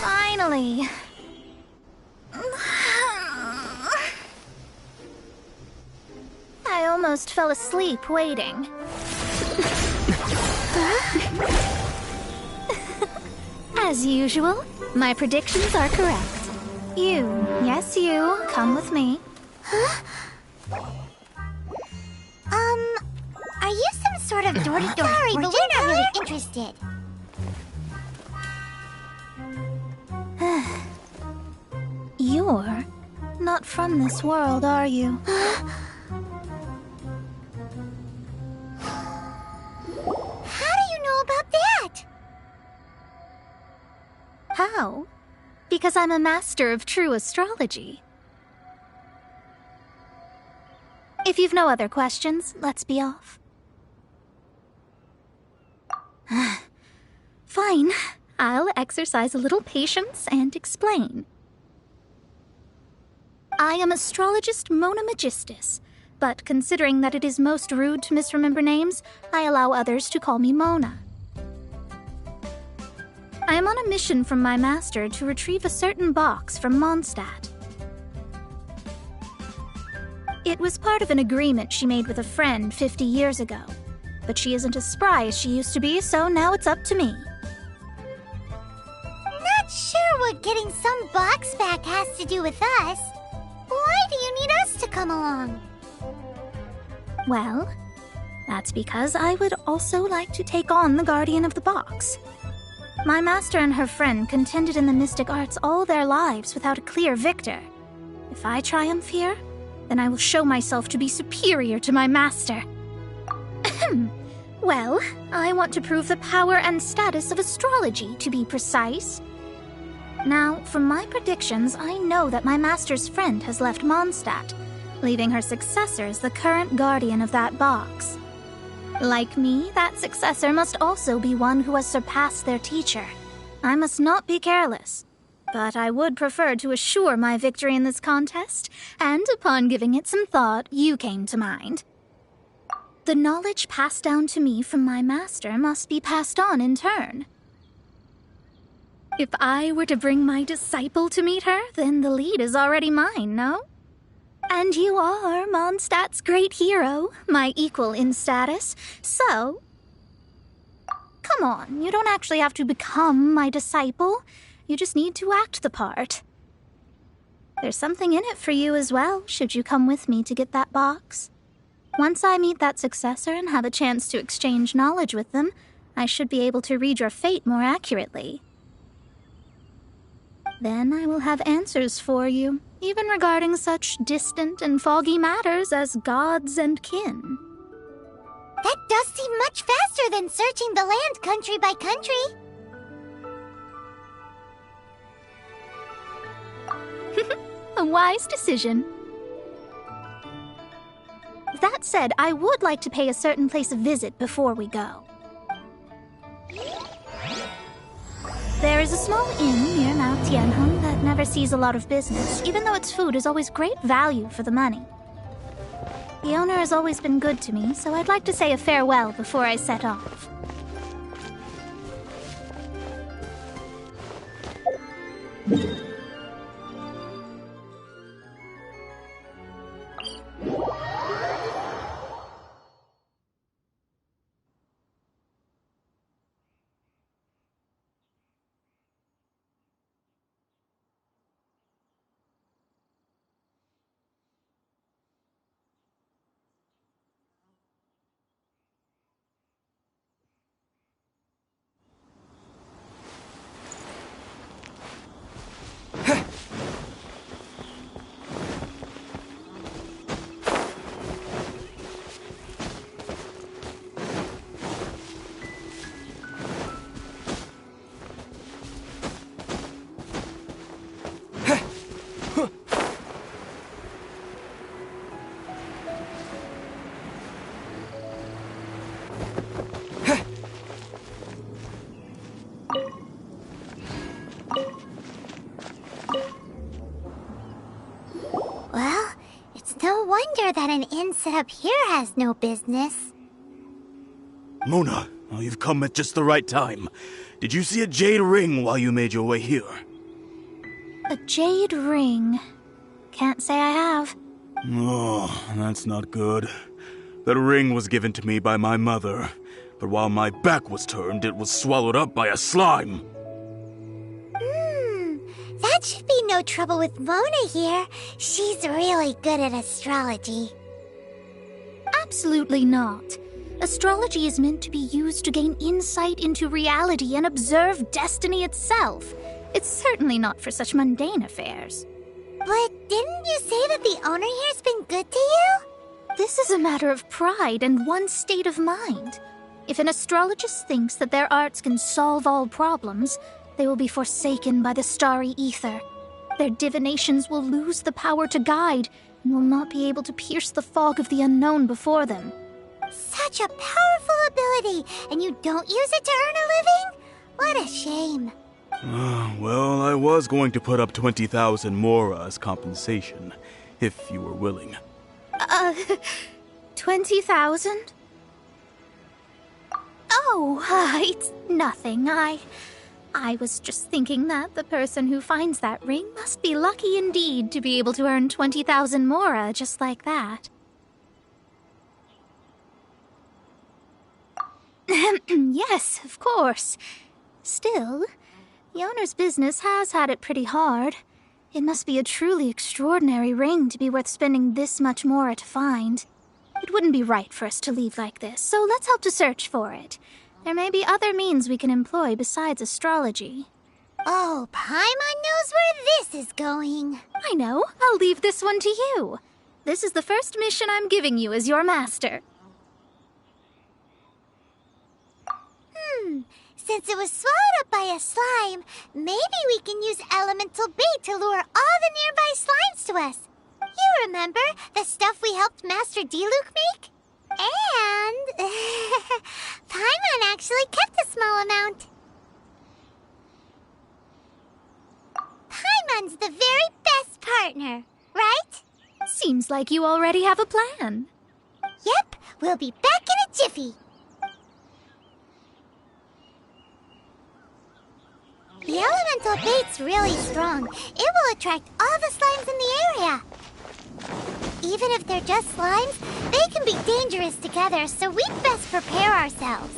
Finally. I almost fell asleep waiting. As usual, my predictions are correct. You, yes you, come with me. Are you some sort of door-to-door? Sorry, but we're not really interested. You're not from this world, are you? How do you know about that? How? Because I'm a master of true astrology. If you've no other questions, let's be off. Fine. I'll exercise a little patience and explain. I am astrologist Mona Magistus, but considering that it is most rude to misremember names, I allow others to call me Mona. I am on a mission from my master to retrieve a certain box from Mondstadt. It was part of an agreement she made with a friend 50 years ago, but she isn't as spry as she used to be, so now it's up to me. Not sure what getting some box back has to do with us. Why do you need us to come along? Well, that's because I would also like to take on the guardian of the box. My master and her friend contended in the mystic arts all their lives without a clear victor. If I triumph here, then I will show myself to be superior to my master. Well, I want to prove the power and status of astrology, to be precise. Now, from my predictions, I know that my master's friend has left Mondstadt, leaving her successor as the current guardian of that box. Like me, that successor must also be one who has surpassed their teacher. I must not be careless, but I would prefer to assure my victory in this contest, and upon giving it some thought, you came to mind. The knowledge passed down to me from my master must be passed on in turn. If I were to bring my disciple to meet her, then the lead is already mine, no? And you are Mondstadt's great hero, my equal in status, so... Come on, you don't actually have to become my disciple. You just need to act the part. There's something in it for you as well, should you come with me to get that box. Once I meet that successor and have a chance to exchange knowledge with them, I should be able to read your fate more accurately. Then I will have answers for you, even regarding such distant and foggy matters as gods and kin. That does seem much faster than searching the land country by country. A wise decision. That said, I would like to pay a certain place a visit before we go. There is a small inn near Mount Tianheng that never sees a lot of business, even though its food is always great value for the money. The owner has always been good to me, so I'd like to say a farewell before I set off. that an inn set up here has no business. Mona, oh, you've come at just the right time. Did you see a jade ring while you made your way here? A jade ring? Can't say I have. Oh, that's not good. That ring was given to me by my mother, but while my back was turned, it was swallowed up by a slime. That should be no trouble with Mona here. She's really good at astrology. Absolutely not. Astrology is meant to be used to gain insight into reality and observe destiny itself. It's certainly not for such mundane affairs. But didn't you say that the owner here's been good to you? This is a matter of pride and one's state of mind. If an astrologist thinks that their arts can solve all problems, they will be forsaken by the starry ether. Their divinations will lose the power to guide and will not be able to pierce the fog of the unknown before them. Such a powerful ability, and you don't use it to earn a living? What a shame. Well, I was going to put up 20,000 mora as compensation, if you were willing. 20,000? Oh, it's nothing. I was just thinking that the person who finds that ring must be lucky indeed to be able to earn 20,000 mora just like that. Yes, of course. Still, the owner's business has had it pretty hard. It must be a truly extraordinary ring to be worth spending this much mora to find. It wouldn't be right for us to leave like this, so let's help to search for it. There may be other means we can employ besides astrology. Oh, Paimon knows where this is going. I know. I'll leave this one to you. This is the first mission I'm giving you as your master. Since it was swallowed up by a slime, maybe we can use elemental bait to lure all the nearby slimes to us. You remember the stuff we helped Master Diluc make? And Paimon actually kept a small amount. Paimon's the very best partner, right? Seems like you already have a plan. Yep, we'll be back in a jiffy. The elemental bait's really strong. It will attract all the slimes in the area. Even if they're just slimes, they can be dangerous together, so we'd best prepare ourselves.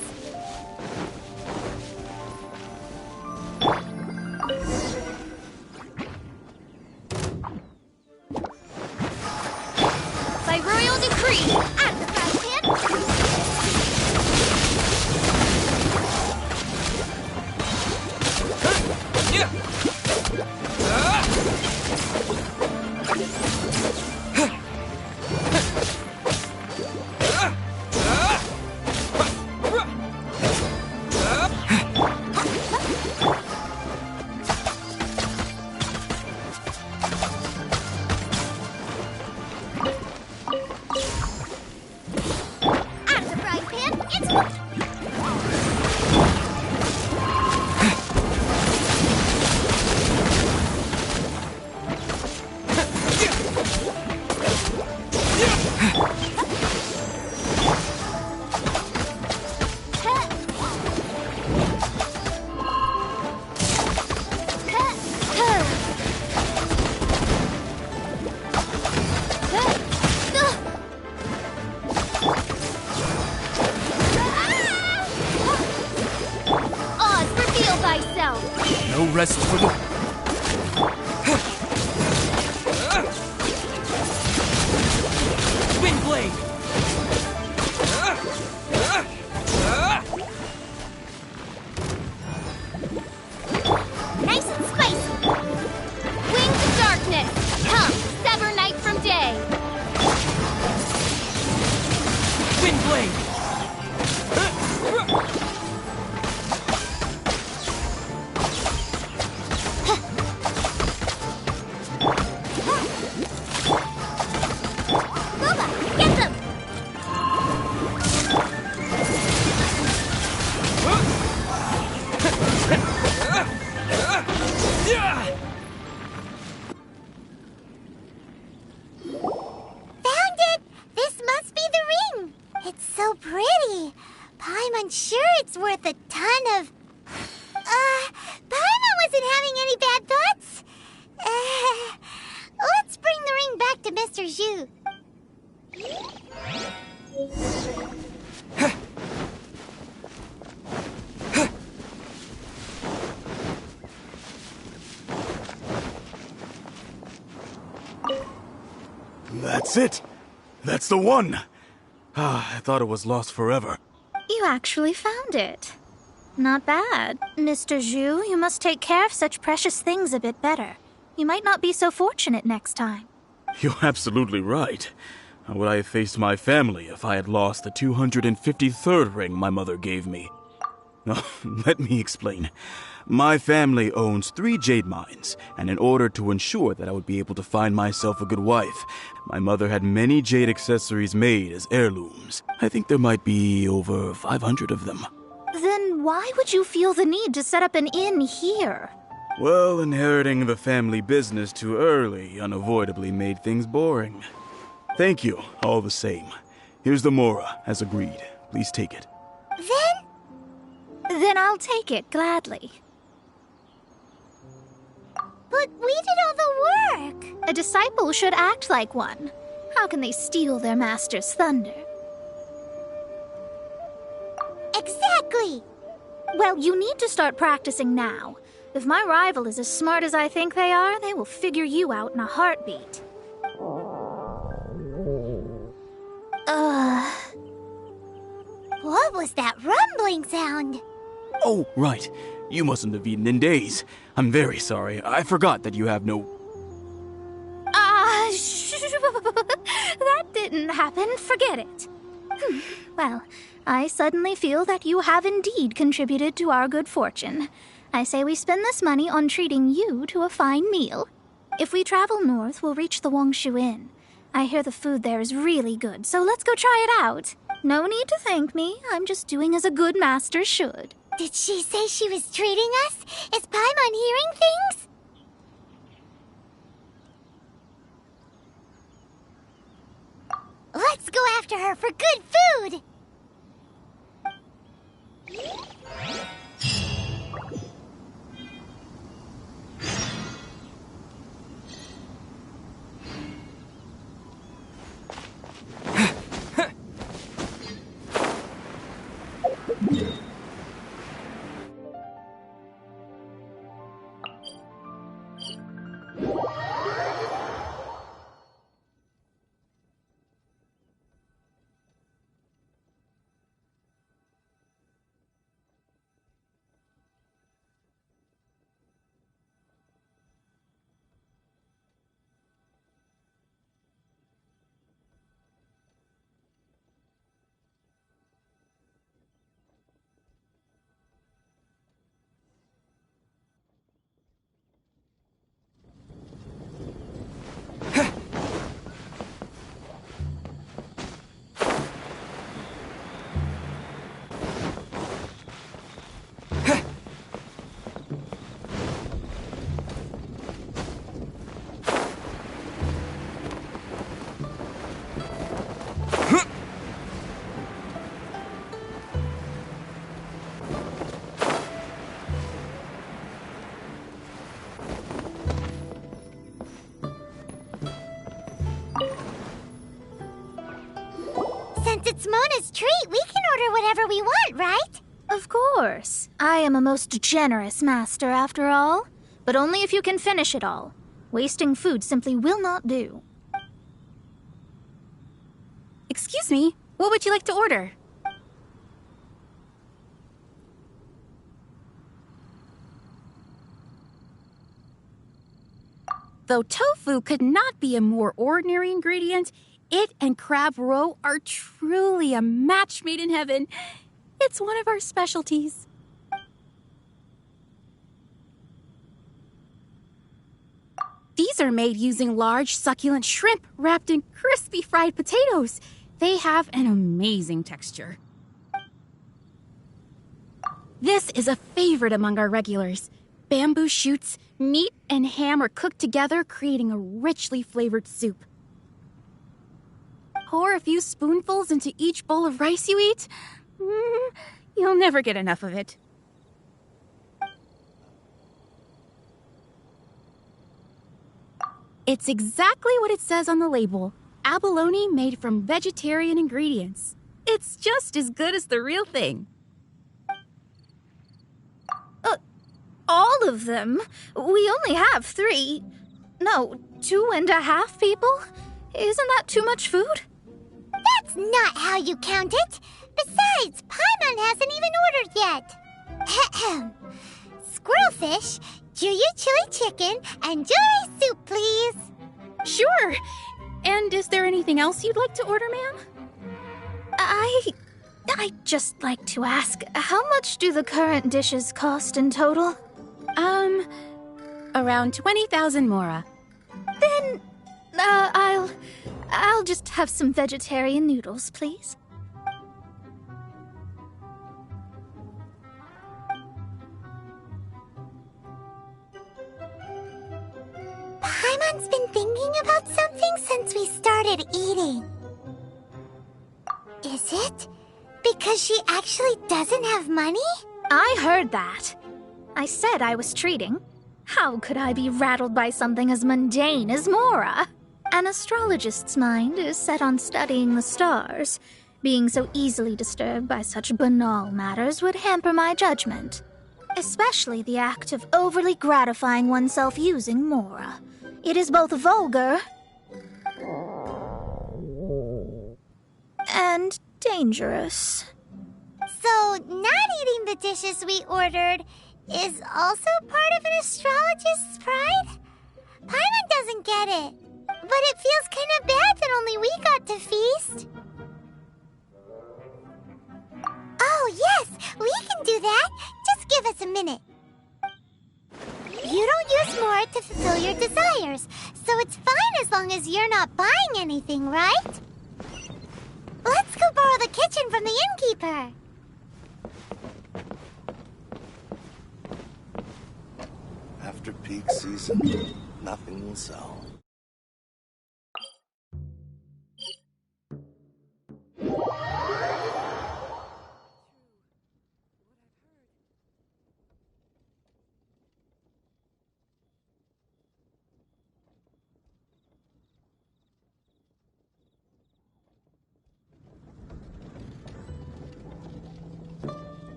By royal decree, at the fry pan. No rest for the... Wind blade! Nice and spicy! Wings of darkness! Come, sever night from day! Wind blade! it's worth a ton of... Paimon wasn't having any bad thoughts. Let's bring the ring back to Mr. Zhu. That's it. That's the one. I thought it was lost forever. You actually found it. Not bad. Mr. Zhu, you must take care of such precious things a bit better. You might not be so fortunate next time. You're absolutely right. How would I have faced my family if I had lost the 253rd ring my mother gave me? Let me explain. My family owns 3 jade mines, and in order to ensure that I would be able to find myself a good wife, my mother had many jade accessories made as heirlooms. I think there might be over 500 of them. Then why would you feel the need to set up an inn here? Well, inheriting the family business too early unavoidably made things boring. Thank you, all the same. Here's the Mora, as agreed. Please take it. Then I'll take it gladly. But we did all the work. A disciple should act like one. How can they steal their master's thunder? Exactly. Well, you need to start practicing now. If my rival is as smart as I think they are, they will figure you out in a heartbeat. What was that rumbling sound? Oh, right. You mustn't have eaten in days. I'm very sorry. I forgot that you have no... That didn't happen. Forget it. Well, I suddenly feel that you have indeed contributed to our good fortune. I say we spend this money on treating you to a fine meal. If we travel north, we'll reach the Wongshu Inn. I hear the food there is really good, so let's go try it out. No need to thank me. I'm just doing as a good master should. Did she say she was treating us? Is Paimon hearing things? Let's go after her for good food! Since it's Mona's treat, we can order whatever we want, right? Of course. I am a most generous master, after all. But only if you can finish it all. Wasting food simply will not do. Excuse me, what would you like to order? Though tofu could not be a more ordinary ingredient, it and crab roe are truly a match made in heaven. It's one of our specialties. These are made using large, succulent shrimp wrapped in crispy fried potatoes. They have an amazing texture. This is a favorite among our regulars. Bamboo shoots, meat, and ham are cooked together, creating a richly flavored soup. Pour a few spoonfuls into each bowl of rice you eat. You'll never get enough of it. It's exactly what it says on the label. Abalone made from vegetarian ingredients. It's just as good as the real thing. All of them? We only have 3. No, 2.5 people? Isn't that too much food? That's not how you count it. Besides, Paimon hasn't even ordered yet. Squirrelfish, Juyu chili chicken, and jewelry soup, please. Sure. And is there anything else you'd like to order, ma'am? I'd just like to ask, how much do the current dishes cost in total? Around 20,000 mora. Then, I'll just have some vegetarian noodles, please. Paimon's been thinking about something since we started eating. Is it because she actually doesn't have money? I heard that. I said I was treating. How could I be rattled by something as mundane as Mora? An astrologist's mind is set on studying the stars. Being so easily disturbed by such banal matters would hamper my judgment. Especially the act of overly gratifying oneself using Mora. It is both vulgar and dangerous. So, not eating the dishes we ordered is also part of an astrologist's pride? Paimon doesn't get it, but it feels kind of bad that only we got to feast. Oh, yes, we can do that. Just give us a minute. You don't use more to fulfill your desires, so it's fine as long as you're not buying anything, right? Let's go borrow the kitchen from the innkeeper. After peak season, nothing will sell.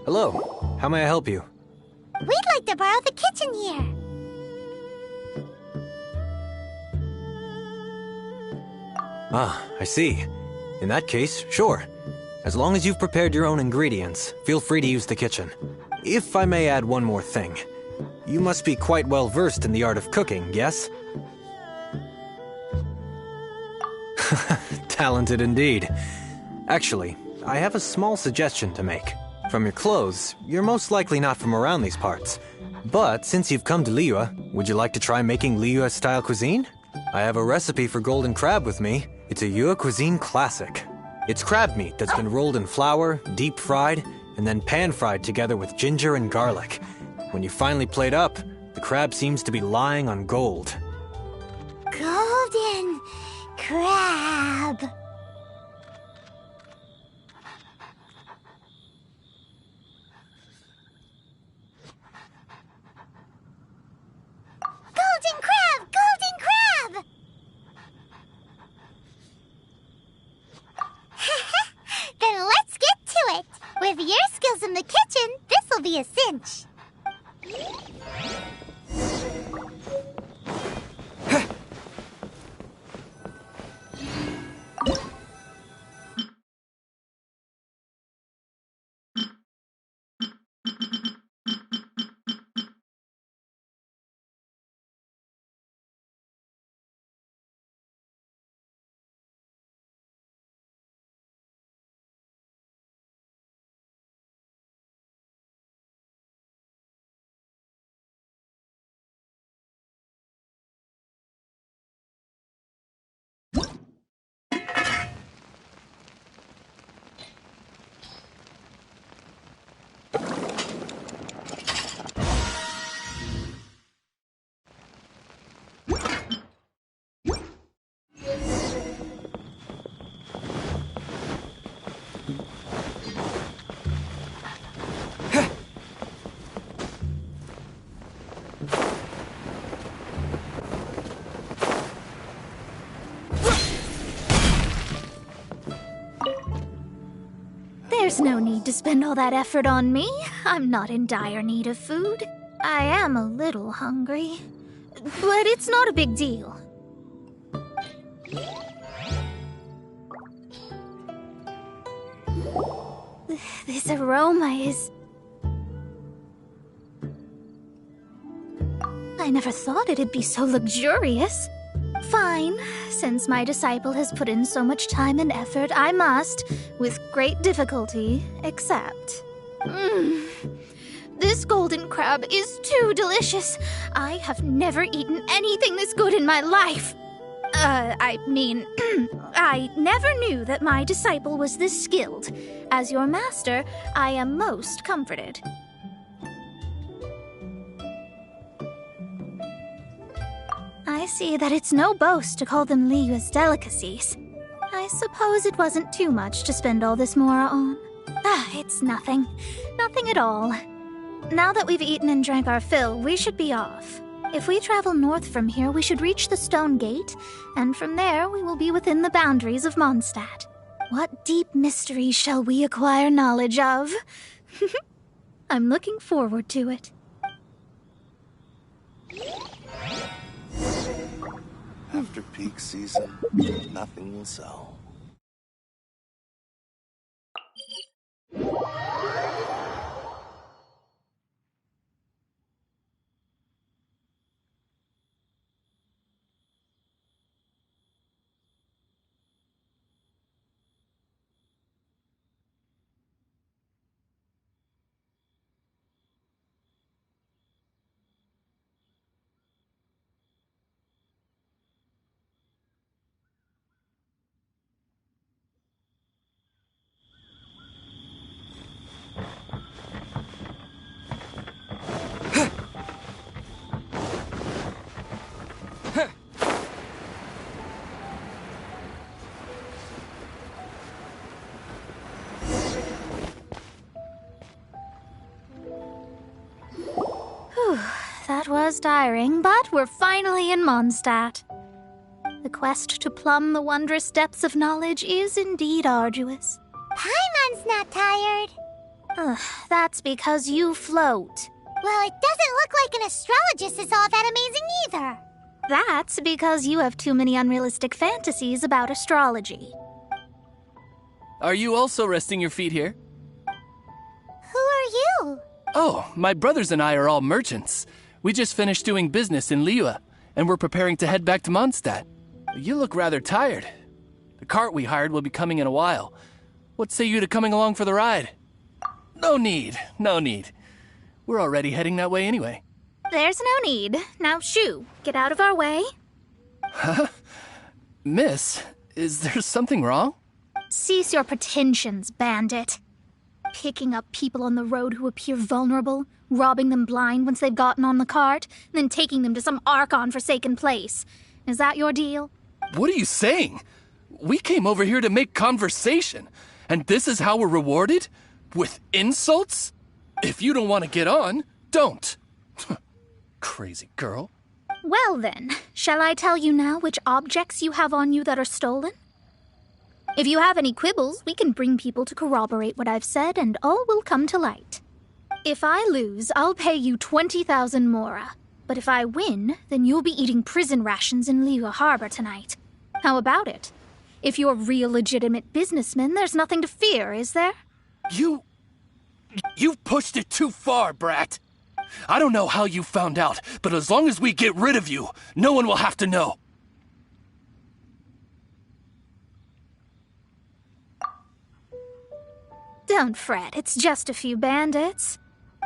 Hello. How may I help you? We'd like to borrow the kitchen here. Ah, I see. In that case, sure. As long as you've prepared your own ingredients, feel free to use the kitchen. If I may add one more thing. You must be quite well versed in the art of cooking, yes? Talented indeed. Actually, I have a small suggestion to make. From your clothes, you're most likely not from around these parts. But since you've come to Liyue, would you like to try making Liyue-style cuisine? I have a recipe for golden crab with me. It's a Yue cuisine classic. It's crab meat that's been rolled in flour, deep fried, and then pan-fried together with ginger and garlic. When you finally plate up, the crab seems to be lying on gold. Golden crab. Golden crab! Golden crab! Then let's get to it. With your skills in the kitchen, this'll be a cinch. There's no need to spend all that effort on me. I'm not in dire need of food. I am a little hungry, but it's not a big deal. This aroma is... I never thought it'd be so luxurious. Fine. Since my disciple has put in so much time and effort, I must, with great difficulty, accept. This golden crab is too delicious. I have never eaten anything this good in my life. I never knew that my disciple was this skilled. As your master, I am most comforted. I see that it's no boast to call them Liyue's delicacies. I suppose it wasn't too much to spend all this mora on. It's nothing. Nothing at all. Now that we've eaten and drank our fill, we should be off. If we travel north from here, we should reach the Stone Gate, and from there we will be within the boundaries of Mondstadt. What deep mystery shall we acquire knowledge of? I'm looking forward to it. After peak season, nothing will sell. That was tiring, but we're finally in Mondstadt. The quest to plumb the wondrous depths of knowledge is indeed arduous. Paimon's not tired. That's because you float. Well, it doesn't look like an astrologist is all that amazing either. That's because you have too many unrealistic fantasies about astrology. Are you also resting your feet here? Who are you? Oh, my brothers and I are all merchants. We just finished doing business in Liyue, and we're preparing to head back to Mondstadt. You look rather tired. The cart we hired will be coming in a while. What say you to coming along for the ride? No need, no need. We're already heading that way anyway. There's no need. Now shoo, get out of our way. Huh? Miss, is there something wrong? Cease your pretensions, bandit. Picking up people on the road who appear vulnerable, robbing them blind once they've gotten on the cart, and then taking them to some Archon-forsaken place. Is that your deal? What are you saying? We came over here to make conversation, and this is how we're rewarded? With insults? If you don't want to get on, don't. Crazy girl. Well then, shall I tell you now which objects you have on you that are stolen? If you have any quibbles, we can bring people to corroborate what I've said, and all will come to light. If I lose, I'll pay you 20,000 mora. But if I win, then you'll be eating prison rations in Liyue Harbor tonight. How about it? If you're real legitimate businessmen, there's nothing to fear, is there? You've pushed it too far, brat. I don't know how you found out, but as long as we get rid of you, no one will have to know. Don't fret, it's just a few bandits.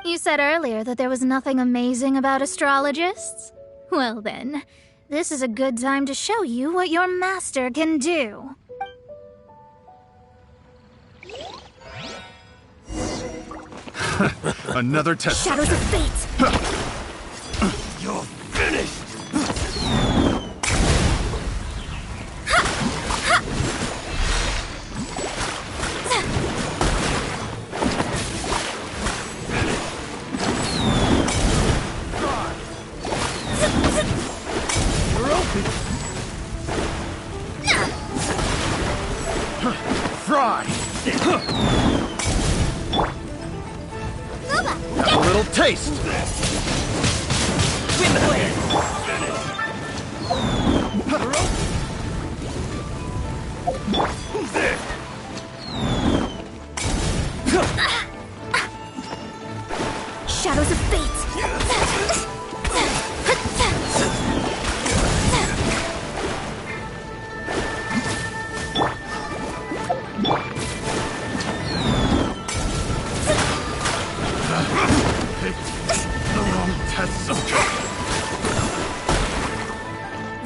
You said earlier that there was nothing amazing about astrologists? Well then, this is a good time to show you what your master can do. Another test. Shadows of fate! You're finished! You're open. Fry. Haste! Wind blade! Shadows of fate!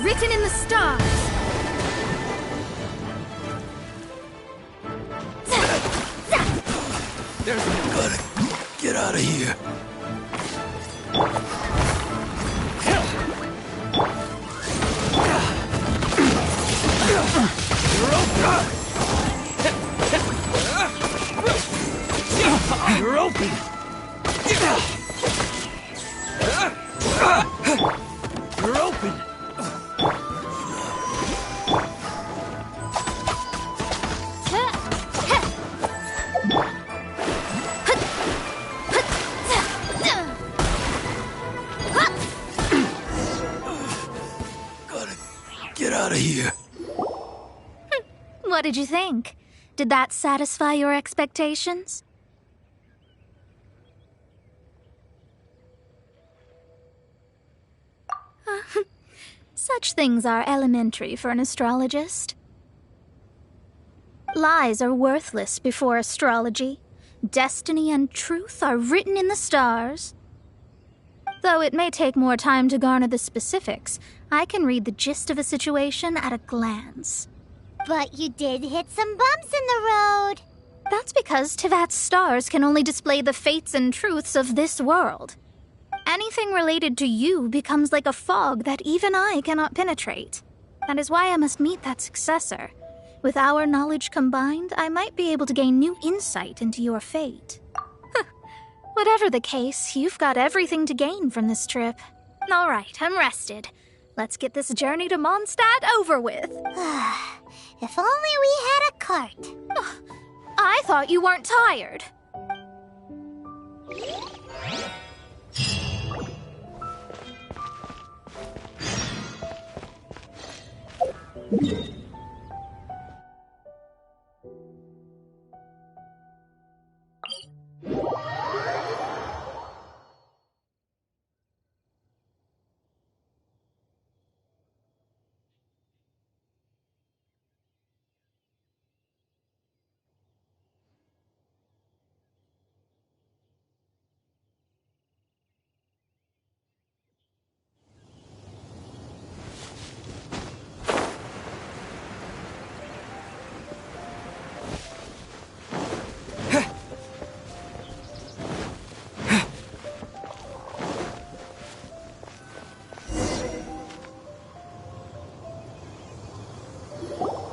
Written in the stars! There's no gotta get out of here. You're open! You're open! Gotta get out of here. What did you think? Did that satisfy your expectations? Such things are elementary for an astrologist. Lies are worthless before astrology. Destiny and truth are written in the stars. Though it may take more time to garner the specifics, I can read the gist of a situation at a glance. But you did hit some bumps in the road. That's because Tivat's stars can only display the fates and truths of this world. Anything related to you becomes like a fog that even I cannot penetrate. That is why I must meet that successor. With our knowledge combined, I might be able to gain new insight into your fate. Whatever the case, you've got everything to gain from this trip. All right, I'm rested. Let's get this journey to Mondstadt over with. If only we had a cart. I thought you weren't tired.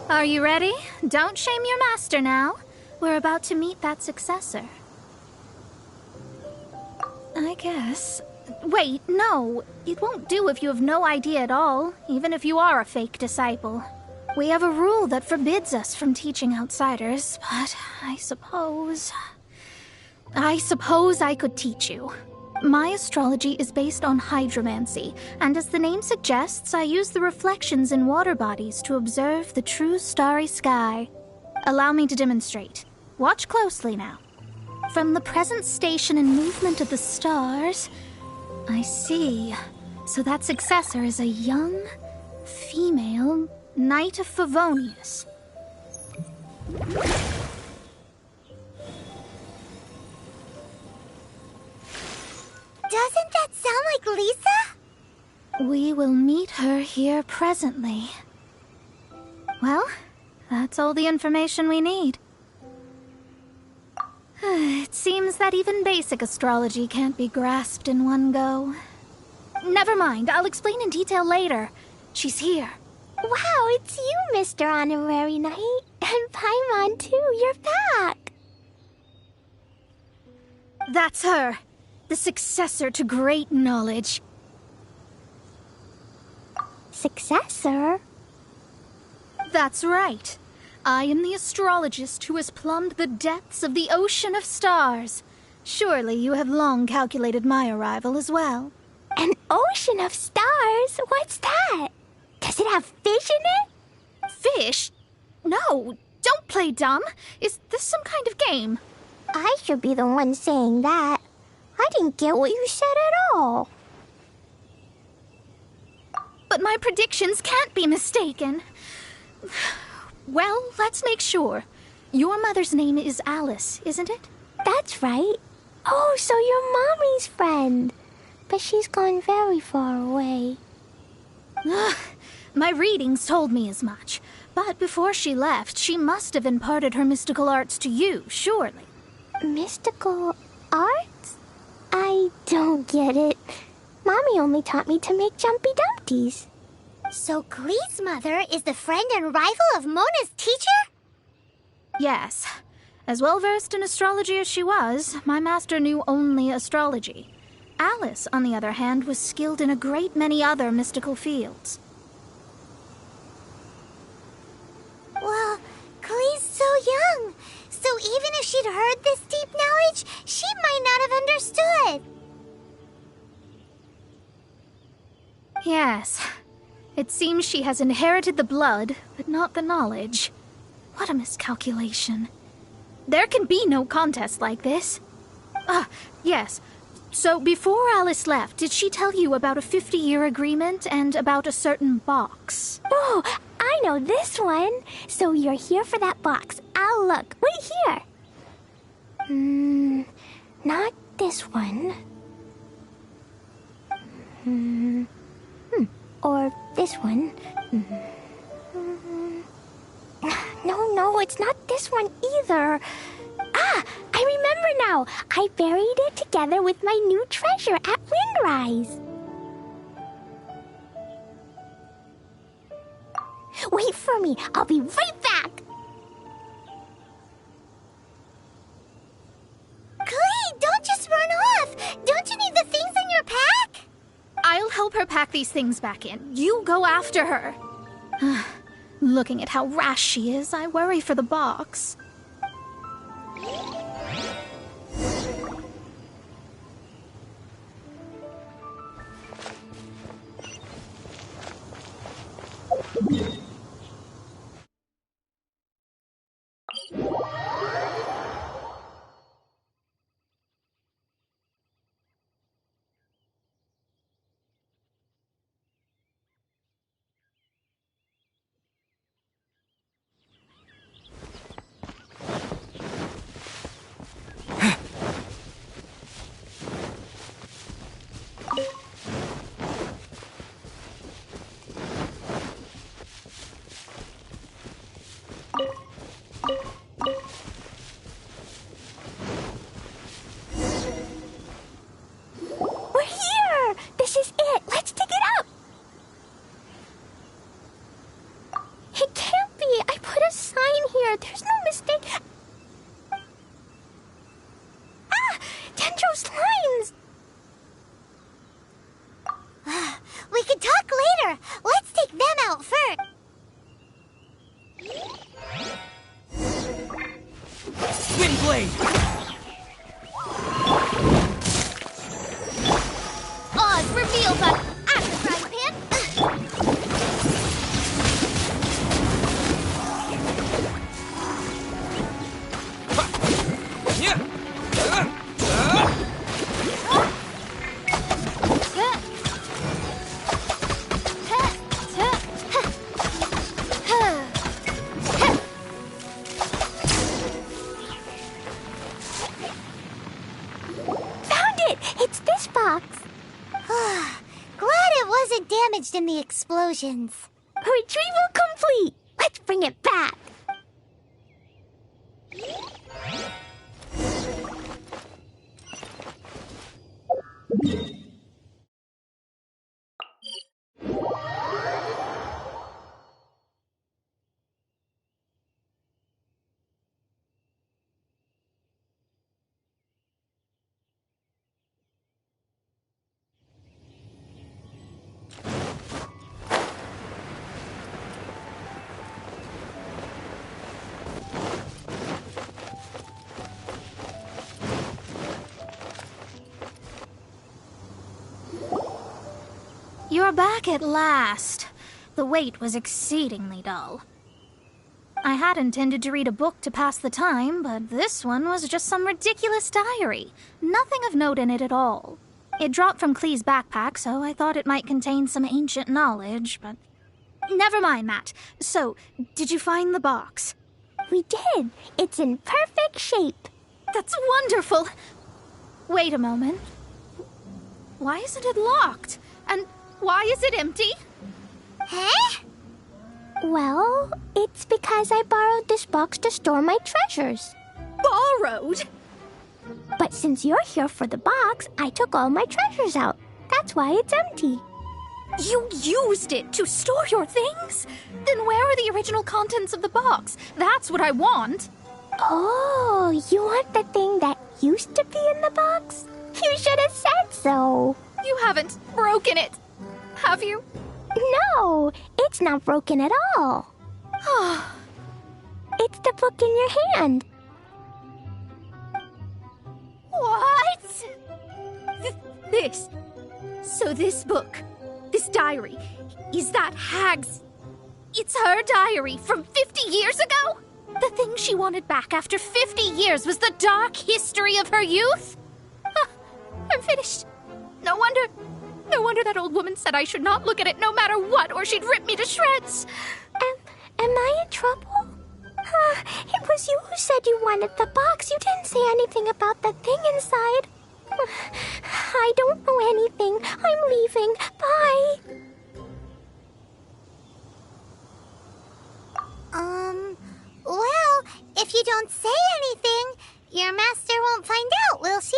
Are you ready? Don't shame your master now. We're about to meet that successor. I guess. Wait, no. It won't do if you have no idea at all, even if you are a fake disciple. We have a rule that forbids us from teaching outsiders, but I suppose I could teach you. My astrology is based on hydromancy, and as the name suggests, I use the reflections in water bodies to observe the true starry sky. Allow me to demonstrate. Watch closely now. From the present station and movement of the stars, I see. So that successor is a young, female Knight of Favonius. Doesn't that sound like Lisa? We will meet her here presently. Well, that's all the information we need. It seems that even basic astrology can't be grasped in one go. Never mind, I'll explain in detail later. She's here. Wow, it's you, Mr. Honorary Knight. And Paimon, too, you're back. That's her. The successor to great knowledge. Successor? That's right. I am the astrologist who has plumbed the depths of the ocean of stars. Surely you have long calculated my arrival as well. An ocean of stars? What's that? Does it have fish in it? Fish? No, don't play dumb. Is this some kind of game? I should be the one saying that. I didn't get what you said at all. But my predictions can't be mistaken. Well, let's make sure. Your mother's name is Alice, isn't it? That's right. Oh, so you're Mommy's friend. But she's gone very far away. My readings told me as much. But before she left, she must have imparted her mystical arts to you, surely. Mystical arts? I don't get it. Mommy only taught me to make Jumpy Dumpties. So Glee's mother is the friend and rival of Mona's teacher? Yes. As well-versed in astrology as she was, my master knew only astrology. Alice, on the other hand, was skilled in a great many other mystical fields. Well, Glee's so young. So even if she'd heard this deep knowledge, she might not have understood. Yes. It seems she has inherited the blood, but not the knowledge. What a miscalculation. There can be no contest like this. Yes. So before Alice left, did she tell you about a 50-year agreement and about a certain box? Oh, I know this one. So you're here for that box. I'll look. Wait here. Not this one. Or this one. No, it's not this one either. Ah, I remember now. I buried it together with my new treasure at Windrise. Wait for me. I'll be right back. Glee, don't just run off. Don't you need the things in your pack? I'll help her pack these things back in. You go after her. Looking at how rash she is, I worry for the box. We're here! This is it! Let's dig it up! It can't be! I put a sign here! There's no mistake! Ah! Dendro slimes! We can talk later! Let's take them out first! Windblade! Oz reveals us at the frying pan! Found it! It's this box! Glad it wasn't damaged in the explosions. Retrieval complete! Let's bring it back! You're back at last. The wait was exceedingly dull. I had intended to read a book to pass the time, but this one was just some ridiculous diary. Nothing of note in it at all. It dropped from Clee's backpack, so I thought it might contain some ancient knowledge, but... Never mind that. So, did you find the box? We did. It's in perfect shape. That's wonderful. Wait a moment. Why isn't it locked? And why is it empty? Huh? Well, it's because I borrowed this box to store my treasures. Borrowed? But since you're here for the box, I took all my treasures out. That's why it's empty. You used it to store your things? Then where are the original contents of the box? That's what I want. Oh, you want the thing that used to be in the box? You should have said so. You haven't broken it, have you? No, it's not broken at all. It's the book in your hand. What? This. So this book, this diary, is that Hag's... It's her diary from 50 years ago? The thing she wanted back after 50 years was the dark history of her youth? I'm finished. No wonder that old woman said I should not look at it no matter what, or she'd rip me to shreds. Am I in trouble? It was you who said you wanted the box. You didn't say anything about the thing inside. I don't know anything. I'm leaving. Bye. Well, if you don't say anything, your master won't find out, will she?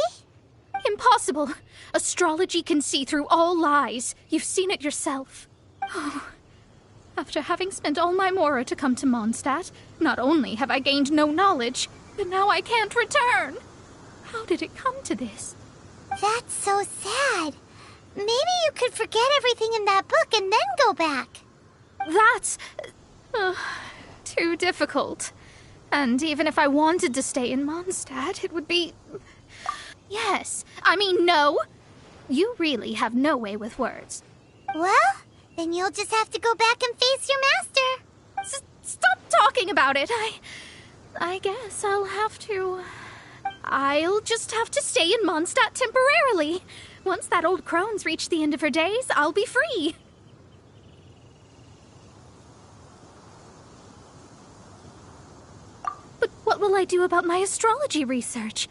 Impossible. Astrology can see through all lies. You've seen it yourself. Oh. After having spent all my mora to come to Mondstadt, not only have I gained no knowledge, but now I can't return. How did it come to this? That's so sad. Maybe you could forget everything in that book and then go back. That's... too difficult. And even if I wanted to stay in Mondstadt, it would be... Yes. I mean, no. You really have no way with words. Well, then you'll just have to go back and face your master. Stop talking about it. I guess I'll have to... I'll just have to stay in Mondstadt temporarily. Once that old crone's reached the end of her days, I'll be free. But what will I do about my astrology research?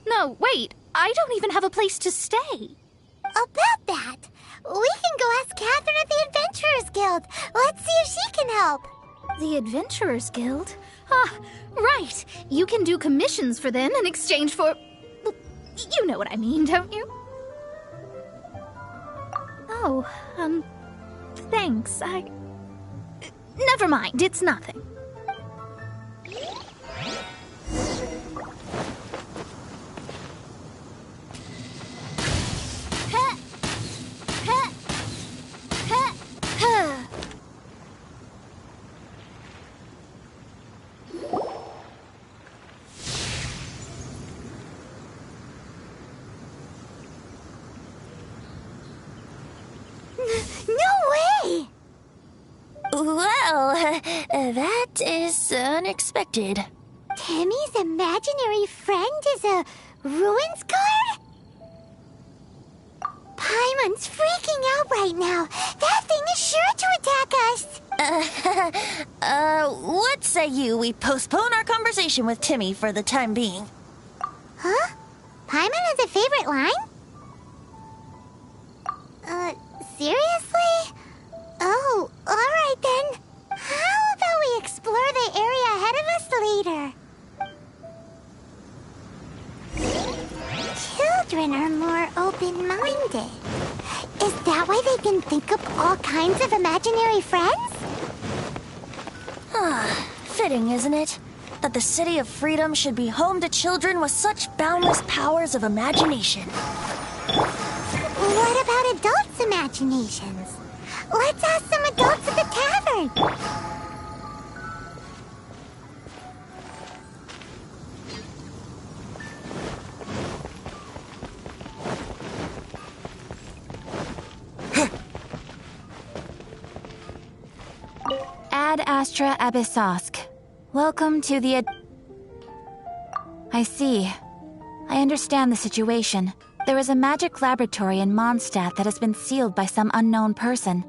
No, wait. I don't even have a place to stay. About that, we can go ask Catherine at the Adventurers Guild. Let's see if she can help. The Adventurers Guild? Ah, right. You can do commissions for them in exchange for... Well, you know what I mean, don't you? Oh, thanks. Never mind, it's nothing. That is unexpected. Timmy's imaginary friend is a ruins guard? Paimon's freaking out right now. That thing is sure to attack us. What say you we postpone our conversation with Timmy for the time being? Huh? Paimon has a favorite line? Seriously? Oh, alright then. How about we explore the area ahead of us later? Children are more open-minded. Is that why they can think up all kinds of imaginary friends? Fitting, isn't it? That the City of Freedom should be home to children with such boundless powers of imagination. What about adults' imaginations? Let's ask some adults at the tavern. Ad Astra Abyssosk. Welcome to the I see. I understand the situation. There is a magic laboratory in Mondstadt that has been sealed by some unknown person.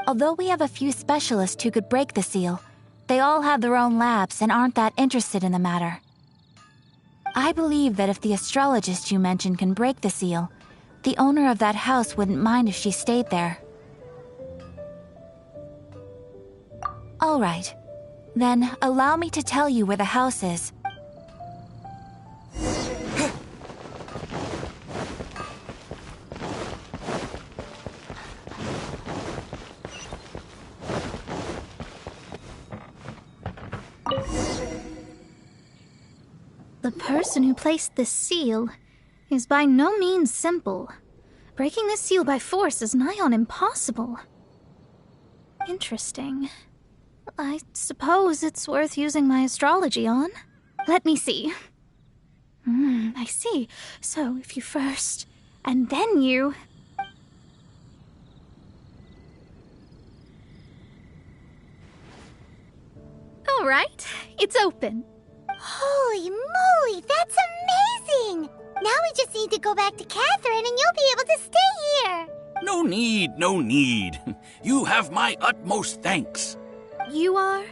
Although we have a few specialists who could break the seal, they all have their own labs and aren't that interested in the matter. I believe that if the astrologist you mentioned can break the seal, the owner of that house wouldn't mind if she stayed there. All right. Then allow me to tell you where the house is. The person who placed this seal is by no means simple. Breaking this seal by force is nigh on impossible. Interesting. I suppose it's worth using my astrology on. Let me see. I see. So if you first, and then you... All right, it's open. Holy moly, that's amazing! Now we just need to go back to Catherine and you'll be able to stay here. No need, no need. You have my utmost thanks. You are?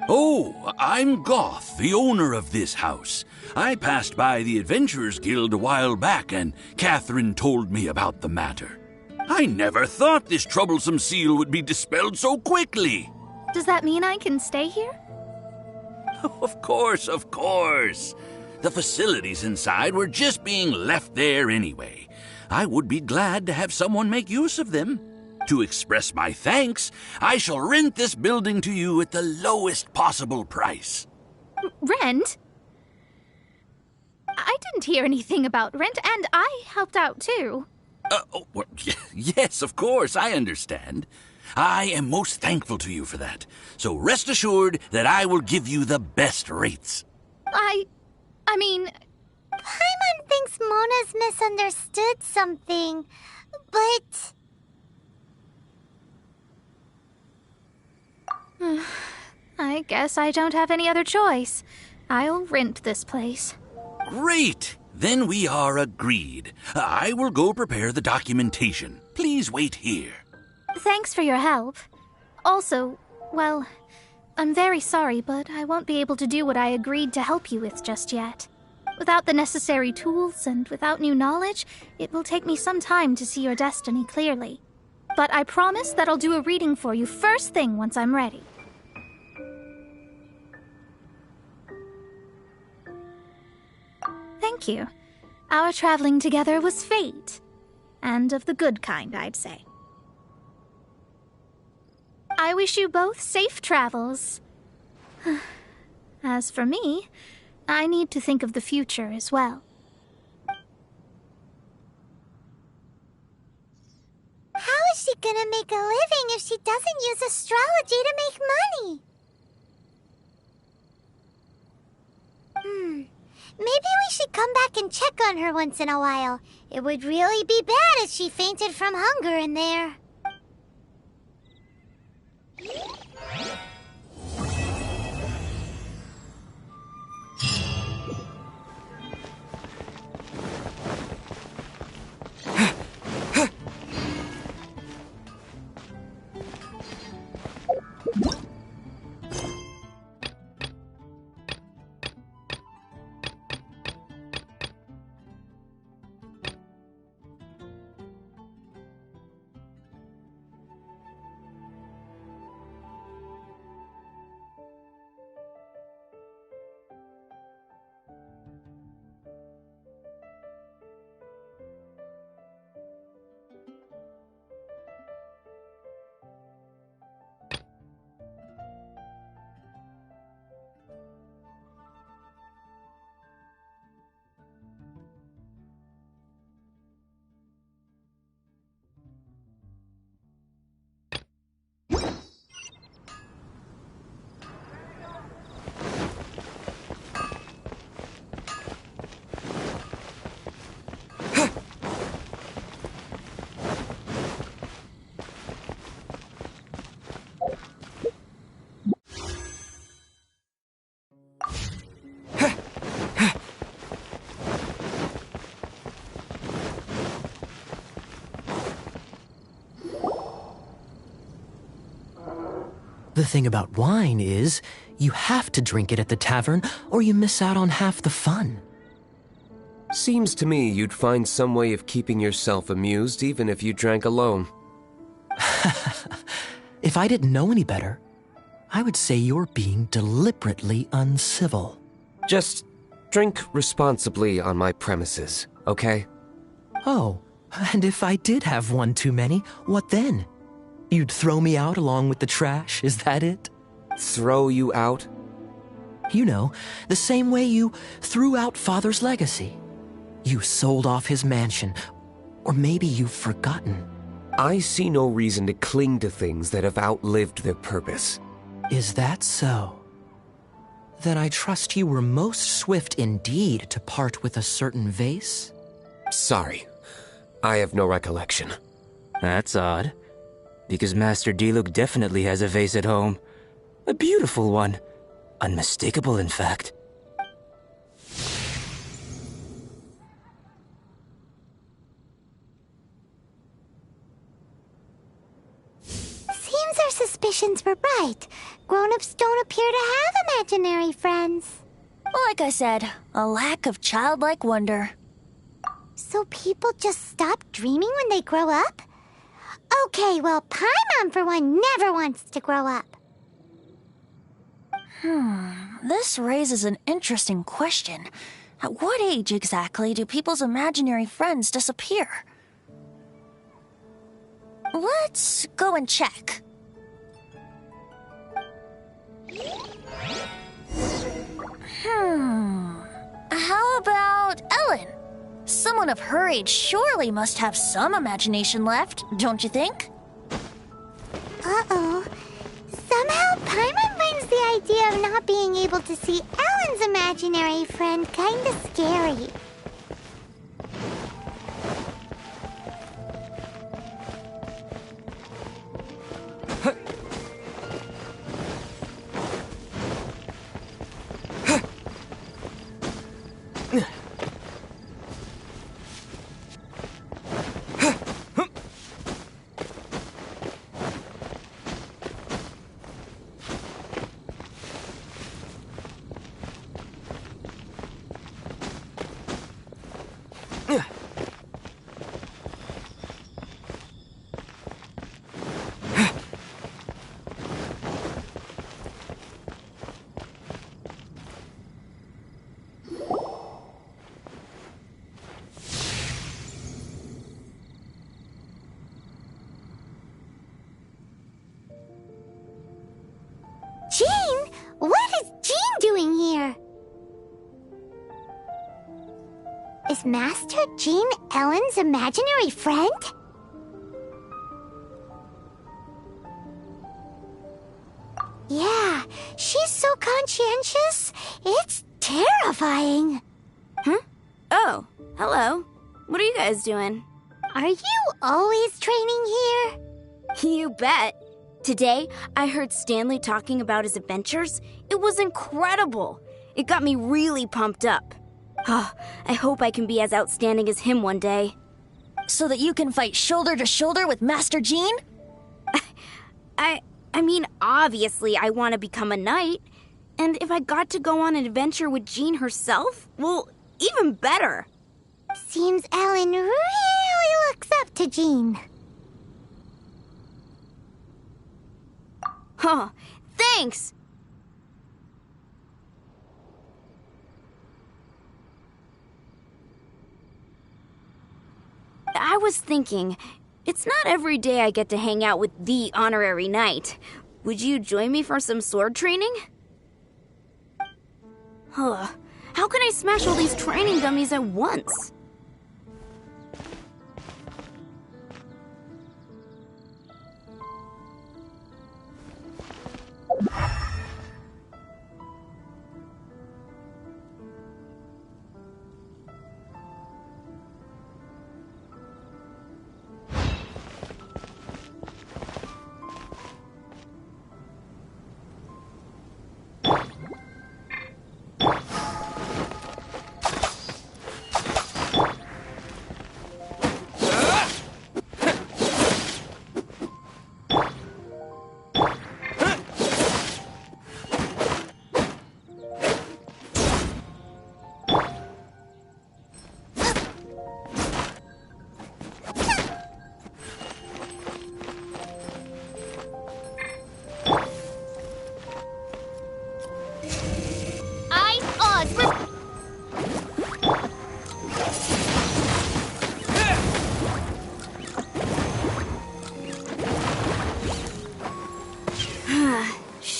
Oh, I'm Goth, the owner of this house. I passed by the Adventurers Guild a while back and Catherine told me about the matter. I never thought this troublesome seal would be dispelled so quickly. Does that mean I can stay here? Of course, of course. The facilities inside were just being left there anyway. I would be glad to have someone make use of them. To express my thanks, I shall rent this building to you at the lowest possible price. Rent? I didn't hear anything about rent, and I helped out too. Well, yes, of course, I understand. I am most thankful to you for that. So rest assured that I will give you the best rates. I mean... Paimon thinks Mona's misunderstood something, but... I guess I don't have any other choice. I'll rent this place. Great! Then we are agreed. I will go prepare the documentation. Please wait here. Thanks for your help. Also, well, I'm very sorry, but I won't be able to do what I agreed to help you with just yet. Without the necessary tools and without new knowledge, it will take me some time to see your destiny clearly. But I promise that I'll do a reading for you first thing once I'm ready. Thank you. Our traveling together was fate. And of the good kind, I'd say. I wish you both safe travels. As for me, I need to think of the future as well. How is she gonna make a living if she doesn't use astrology to make money? Maybe we should come back and check on her once in a while. It would really be bad if she fainted from hunger in there. The thing about wine is, you have to drink it at the tavern or you miss out on half the fun. Seems to me you'd find some way of keeping yourself amused even if you drank alone. If I didn't know any better, I would say you're being deliberately uncivil. Just drink responsibly on my premises, okay? Oh, and if I did have one too many, what then? You'd throw me out along with the trash, is that it? Throw you out? You know, the same way you threw out Father's legacy. You sold off his mansion, or maybe you've forgotten. I see no reason to cling to things that have outlived their purpose. Is that so? Then I trust you were most swift indeed to part with a certain vase? Sorry, I have no recollection. That's odd, because Master Diluc definitely has a vase at home. A beautiful one. Unmistakable, in fact. Seems our suspicions were right. Grown-ups don't appear to have imaginary friends. Like I said, a lack of childlike wonder. So people just stop dreaming when they grow up? Okay, well, Paimon, for one, never wants to grow up. This raises an interesting question. At what age exactly do people's imaginary friends disappear? Let's go and check. How about Ellen? Someone of her age surely must have some imagination left, don't you think? Uh-oh. Somehow Paimon finds the idea of not being able to see Ellen's imaginary friend kinda scary. Jean? What is Jean doing here? Is Master Jean Ellen's imaginary friend? Yeah, she's so conscientious. It's terrifying. Oh, hello. What are you guys doing? Are you always training here? You bet. Today, I heard Stanley talking about his adventures. It was incredible. It got me really pumped up. I hope I can be as outstanding as him one day. So that you can fight shoulder to shoulder with Master Jean? I mean, obviously I want to become a knight. And if I got to go on an adventure with Jean herself, well, even better. Seems Ellen really looks up to Jean. Huh, thanks! I was thinking, it's not every day I get to hang out with the honorary knight. Would you join me for some sword training? How can I smash all these training dummies at once?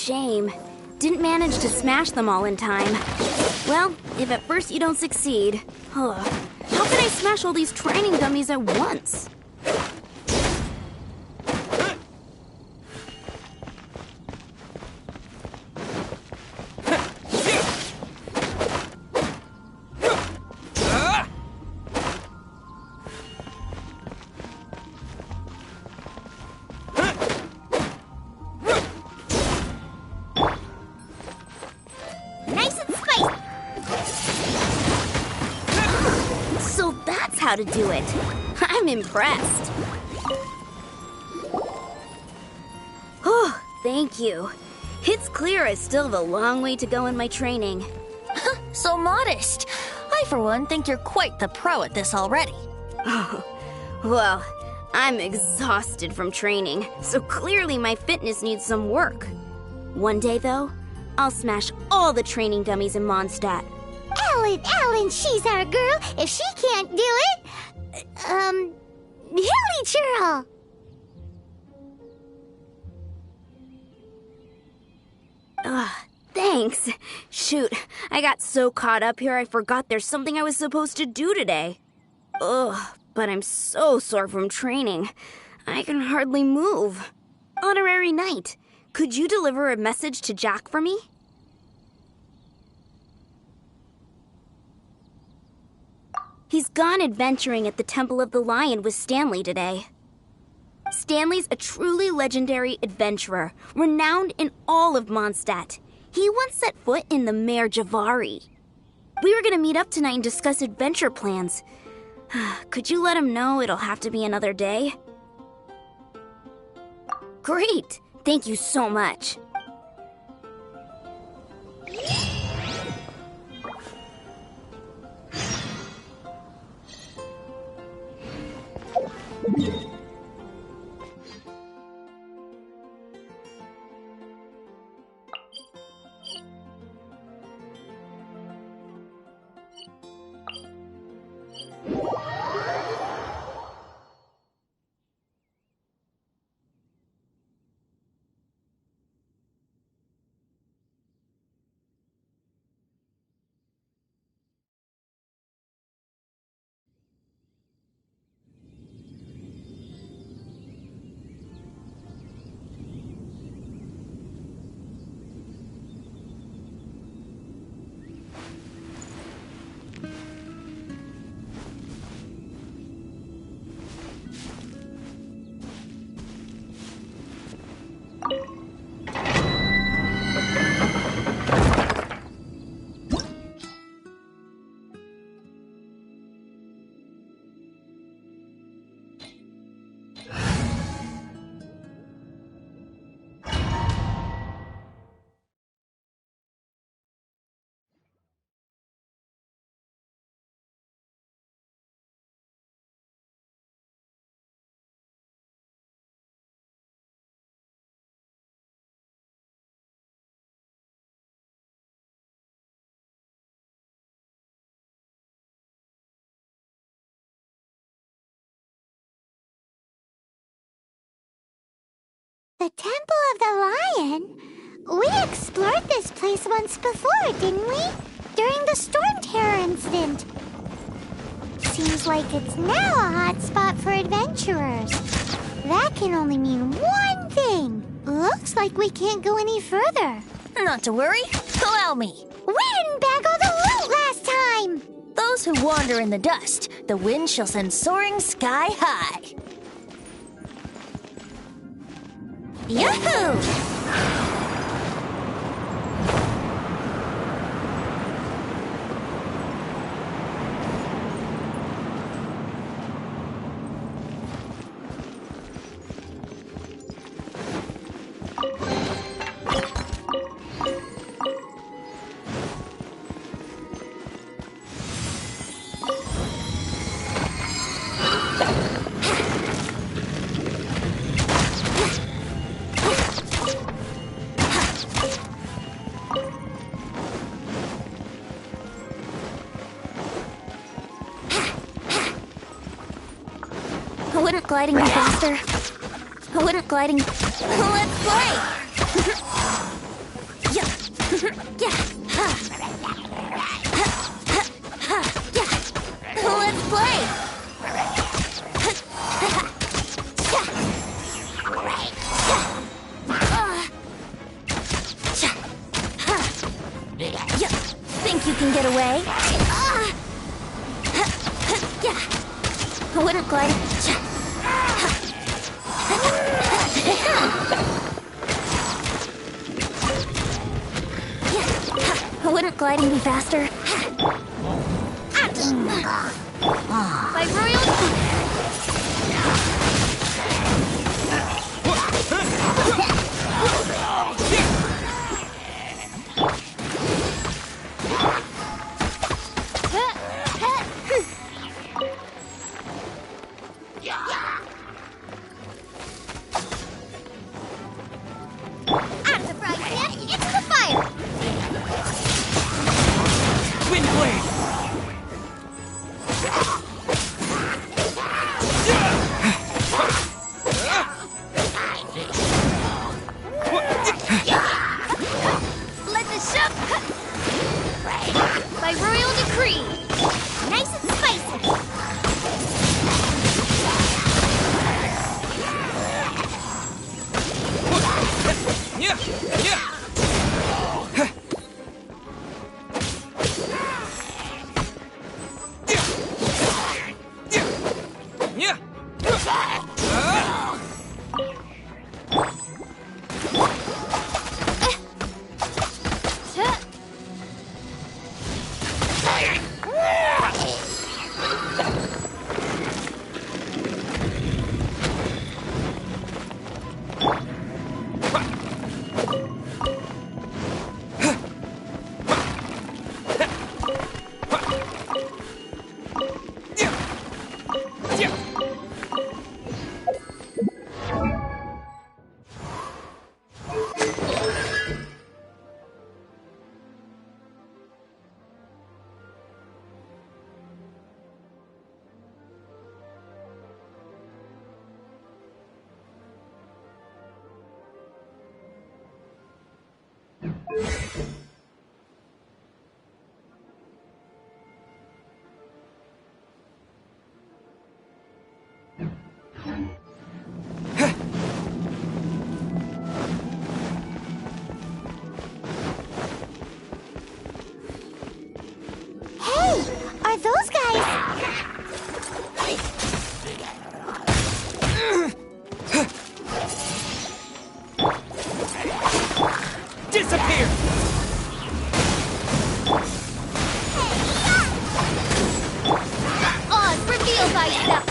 shame. Didn't manage to smash them all in time. Well, if at first you don't succeed, how could I smash all these training dummies at once? How to do it. I'm impressed. Oh, thank you. It's clear I still have a long way to go in my training. So modest. I, for one, think you're quite the pro at this already. Oh, well, I'm exhausted from training, so clearly my fitness needs some work. One day, though, I'll smash all the training dummies in Mondstadt. Ellen, she's our girl. If she can't do it, Hilly Churl. Thanks. Shoot, I got so caught up here I forgot there's something I was supposed to do today. But I'm so sore from training. I can hardly move. Honorary Knight, could you deliver a message to Jack for me? He's gone adventuring at the Temple of the Lion with Stanley today. Stanley's a truly legendary adventurer, renowned in all of Mondstadt. He once set foot in the Mare Javari. We were gonna meet up tonight and discuss adventure plans. Could you let him know it'll have to be another day? Great! Thank you so much. The Temple of the Lion? We explored this place once before, didn't we? During the Storm Terror incident. Seems like it's now a hot spot for adventurers. That can only mean one thing. Looks like we can't go any further. Not to worry. Allow me. We didn't bag all the loot last time! Those who wander in the dust, the wind shall send soaring sky high. Yahoo! Wouldn't gliding be faster? Wouldn't gliding... Let's play! Let's play! Think you can get away? I wouldn't glide. Wouldn't gliding be faster? By royal... Out of the frying pan, into the fire! Wind blade! Let the ship... By royal decree! Nice and spicy! Yeah! Yeah! Yeah! Are those guys? Disappear! On, reveal thyself!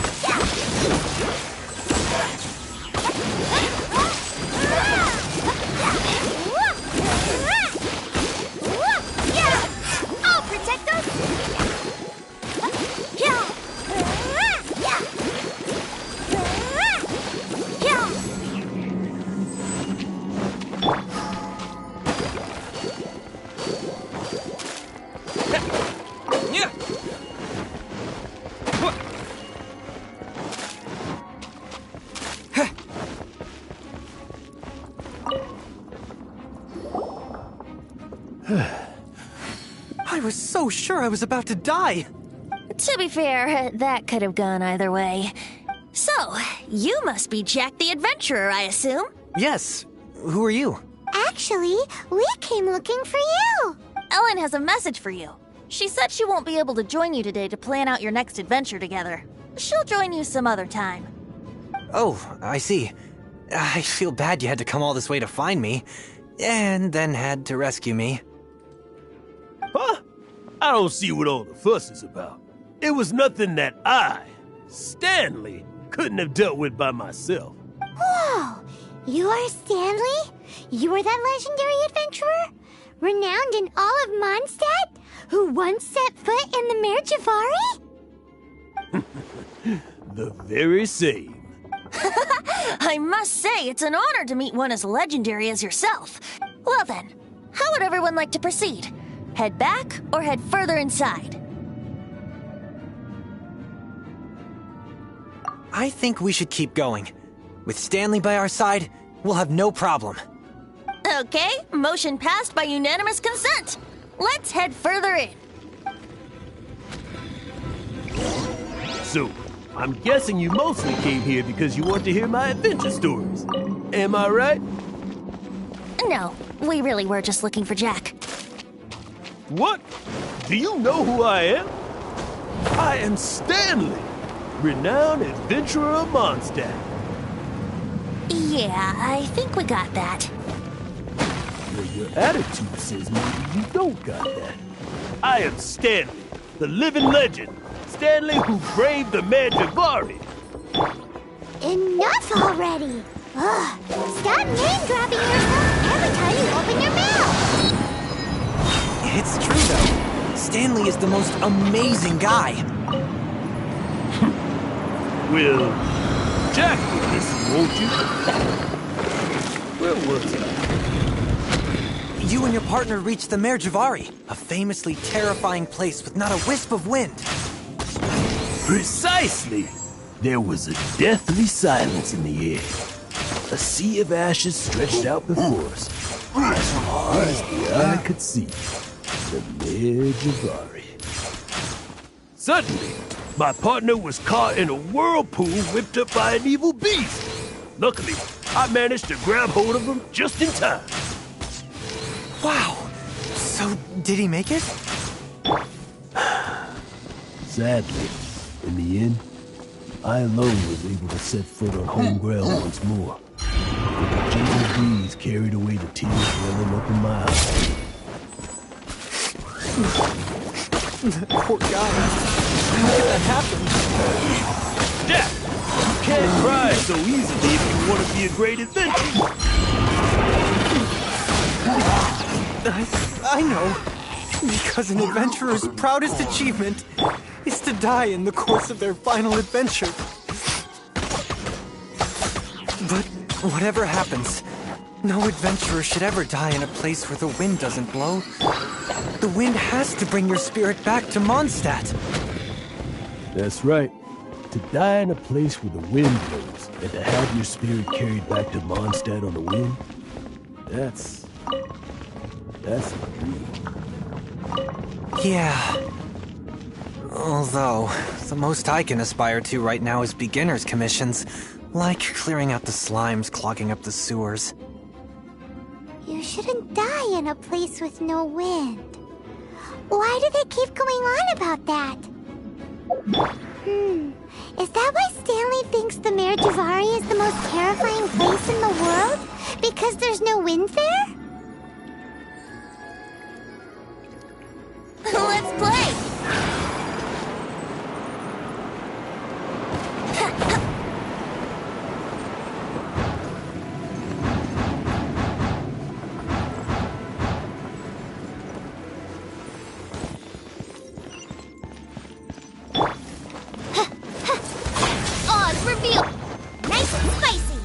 I'll protect us! Yeah! I was so sure I was about to die. To be fair, that could have gone either way. So, you must be Jack the Adventurer, I assume? Yes. Who are you? Actually, we came looking for you. Ellen has a message for you. She said she won't be able to join you today to plan out your next adventure together. She'll join you some other time. Oh, I see. I feel bad you had to come all this way to find me, and then had to rescue me. Huh? I don't see what all the fuss is about. It was nothing that I, Stanley, couldn't have dealt with by myself. Whoa! You are Stanley? You are that legendary adventurer? Renowned in all of Mondstadt? Who once set foot in the Mare Javari? The very same. I must say, it's an honor to meet one as legendary as yourself. Well then, how would everyone like to proceed? Head back or head further inside? I think we should keep going. With Stanley by our side, we'll have no problem. Okay, motion passed by unanimous consent. Let's head further in. So, I'm guessing you mostly came here because you want to hear my adventure stories. Am I right? No, we really were just looking for Jack. What? Do you know who I am? I am Stanley, renowned adventurer of Mondstadt. Yeah, I think we got that. Well, your attitude says maybe you don't got that. I am Stanley, the living legend. Stanley who braved the Magivari. Enough already! Ugh, stop name-dropping yourself every time you open your mouth! It's true, though. Stanley is the most amazing guy. Well, Jack will listen, won't you? Where was I? You and your partner reached the Magivari, a famously terrifying place with not a wisp of wind. Precisely! There was a deathly silence in the air. A sea of ashes stretched out before us, as far as the eye could see. The Magivari. Suddenly, my partner was caught in a whirlpool whipped up by an evil beast. Luckily, I managed to grab hold of him just in time. Wow! So, did he make it? Sadly, in the end, I alone was able to set foot on home ground once more. The gentle breeze carried away the tears welling up in my eyes. Poor guy. How did that happen? Jack, you can't cry so easily if you want to be a great adventurer. I know. Because an adventurer's proudest achievement is to die in the course of their final adventure. But whatever happens, no adventurer should ever die in a place where the wind doesn't blow. The wind has to bring your spirit back to Mondstadt. That's right. To die in a place where the wind blows, and to have your spirit carried back to Mondstadt on the wind, that's the dream. Yeah. Although, the most I can aspire to right now is beginner's commissions, like clearing out the slimes clogging up the sewers. You shouldn't die in a place with no wind. Why do they keep going on about that? Is that why Stanley thinks the Magivari is the most terrifying place in the world? Because there's no wind there? Let's play! Oz reveal! Nice and spicy!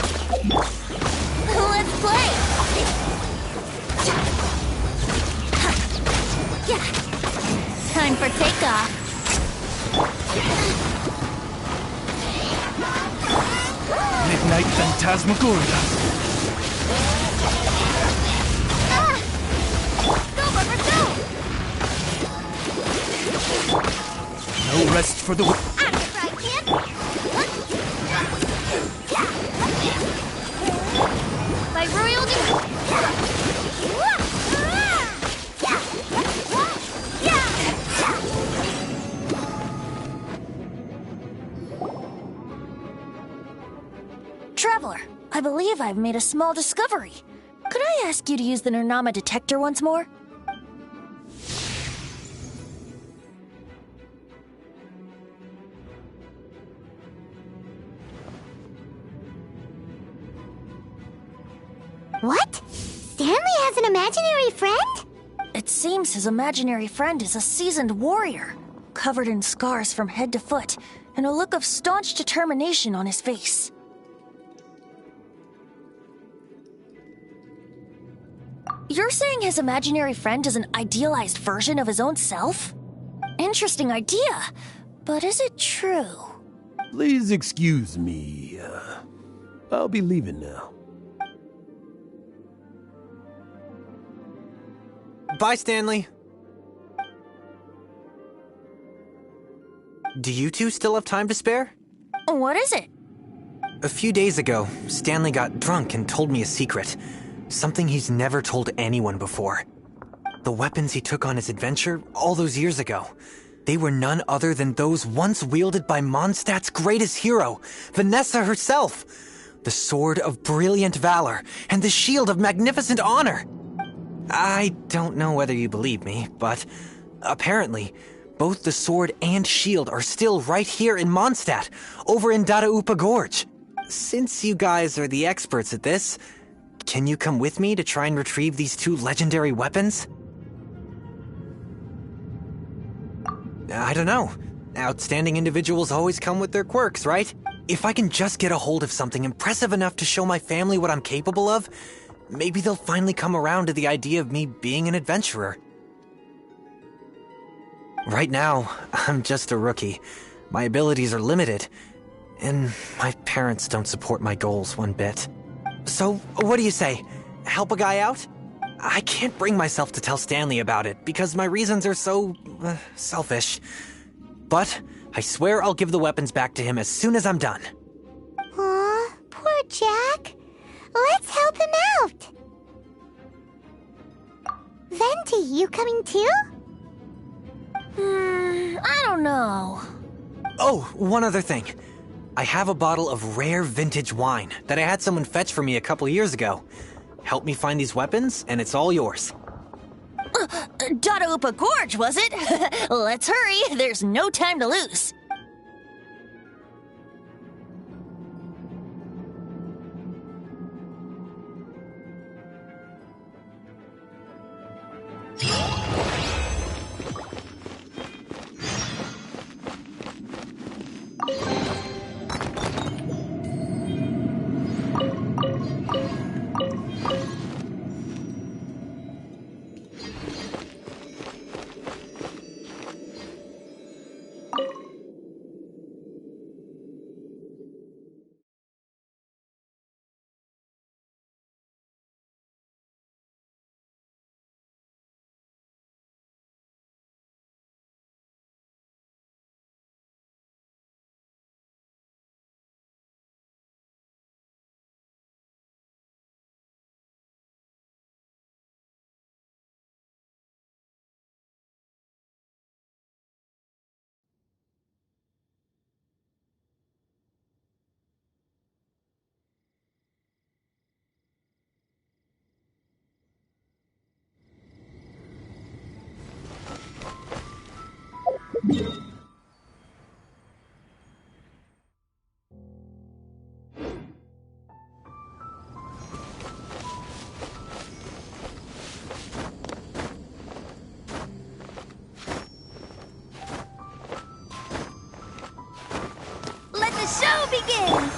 Let's play! Time for takeoff. Midnight Phantasmagoria. Go, Bubba, go! No rest for the... Out of the fry pan! By royal Traveler, I believe I've made a small discovery. Could I ask you to use the Nernama detector once more? What? Stanley has an imaginary friend? It seems his imaginary friend is a seasoned warrior, covered in scars from head to foot, and a look of staunch determination on his face. You're saying his imaginary friend is an idealized version of his own self? Interesting idea, but is it true? Please excuse me. I'll be leaving now. Bye, Stanley. Do you two still have time to spare? What is it? A few days ago, Stanley got drunk and told me a secret. Something he's never told anyone before. The weapons he took on his adventure all those years ago, they were none other than those once wielded by Mondstadt's greatest hero, Vanessa herself. The Sword of Brilliant Valor and the Shield of Magnificent Honor. I don't know whether you believe me, but apparently, both the sword and shield are still right here in Mondstadt, over in Dadaupa Gorge. Since you guys are the experts at this, can you come with me to try and retrieve these two legendary weapons? I don't know. Outstanding individuals always come with their quirks, right? If I can just get a hold of something impressive enough to show my family what I'm capable of, maybe they'll finally come around to the idea of me being an adventurer. Right now, I'm just a rookie. My abilities are limited, and my parents don't support my goals one bit. So, what do you say? Help a guy out? I can't bring myself to tell Stanley about it, because my reasons are so, selfish. But I swear I'll give the weapons back to him as soon as I'm done. Aw, poor Jack. Let's help him out. Venti, you coming too? I don't know. Oh, one other thing. I have a bottle of rare vintage wine that I had someone fetch for me a couple years ago. Help me find these weapons, and it's all yours. Dadaupa Gorge, was it? Let's hurry. There's no time to lose. Let the show begin!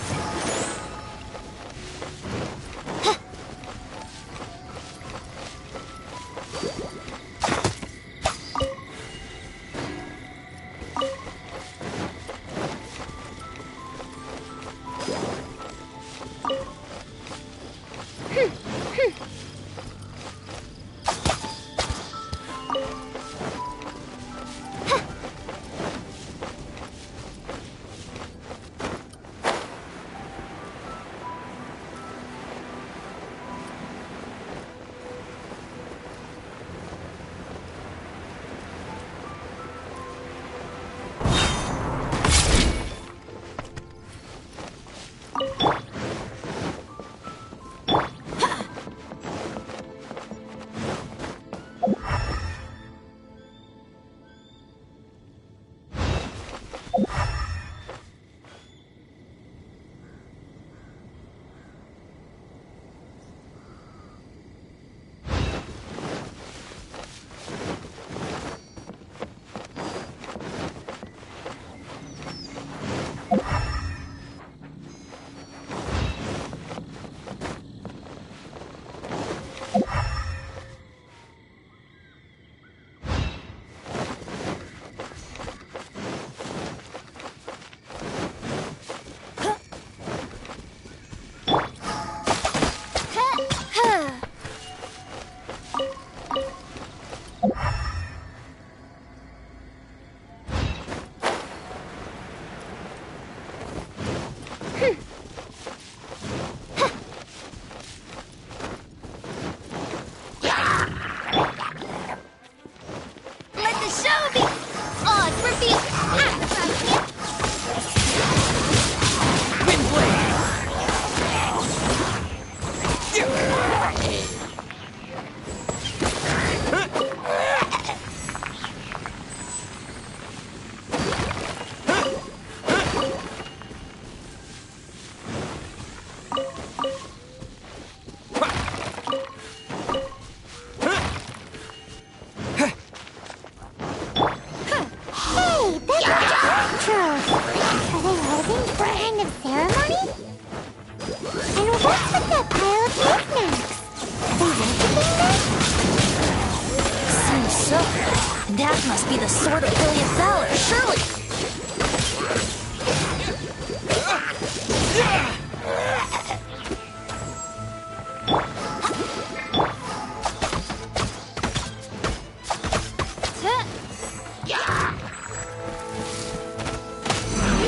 That must be the Sword of Brilliant Valor, surely!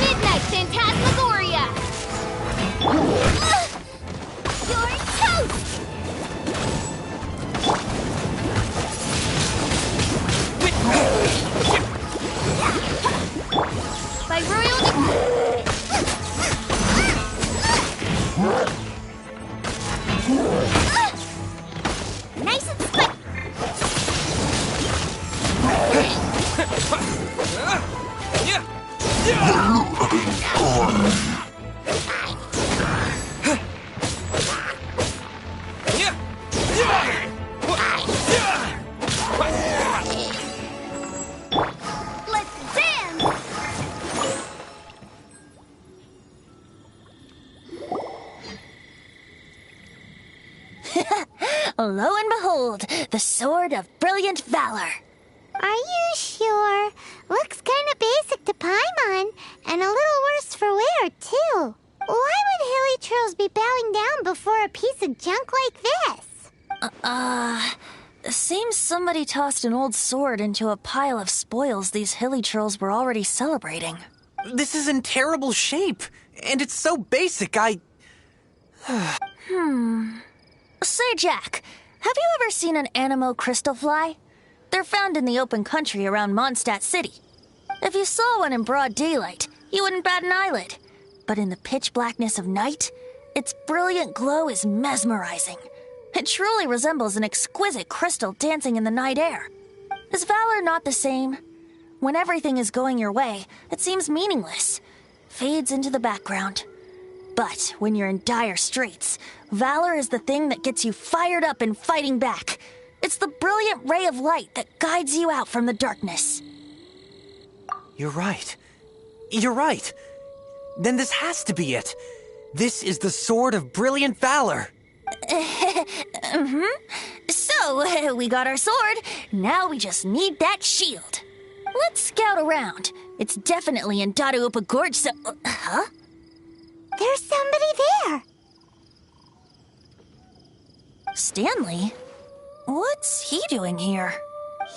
Midnight Phantasmagoria! You're toast! By royal nice and spike! Let's dance! Lo and behold, the Sword of Brilliant Valor. Are you sure? Looks kinda basic to Paimon, and a little worse for wear, too. Why would hilly trolls be bowing down before a piece of junk like this? Seems somebody tossed an old sword into a pile of spoils these hilly trolls were already celebrating. This is in terrible shape, and it's so basic, Say, Jack, have you ever seen an Animo crystal fly? They're found in the open country around Mondstadt City. If you saw one in broad daylight, you wouldn't bat an eyelid. But in the pitch blackness of night, its brilliant glow is mesmerizing. It truly resembles an exquisite crystal dancing in the night air. Is valor not the same? When everything is going your way, it seems meaningless, fades into the background. But when you're in dire straits, valor is the thing that gets you fired up and fighting back. It's the brilliant ray of light that guides you out from the darkness. You're right. You're right. Then this has to be it. This is the Sword of Brilliant Valor. So, we got our sword. Now we just need that shield. Let's scout around. It's definitely in Dadaupa Gorge, so... Huh? There's somebody there! Stanley? What's he doing here?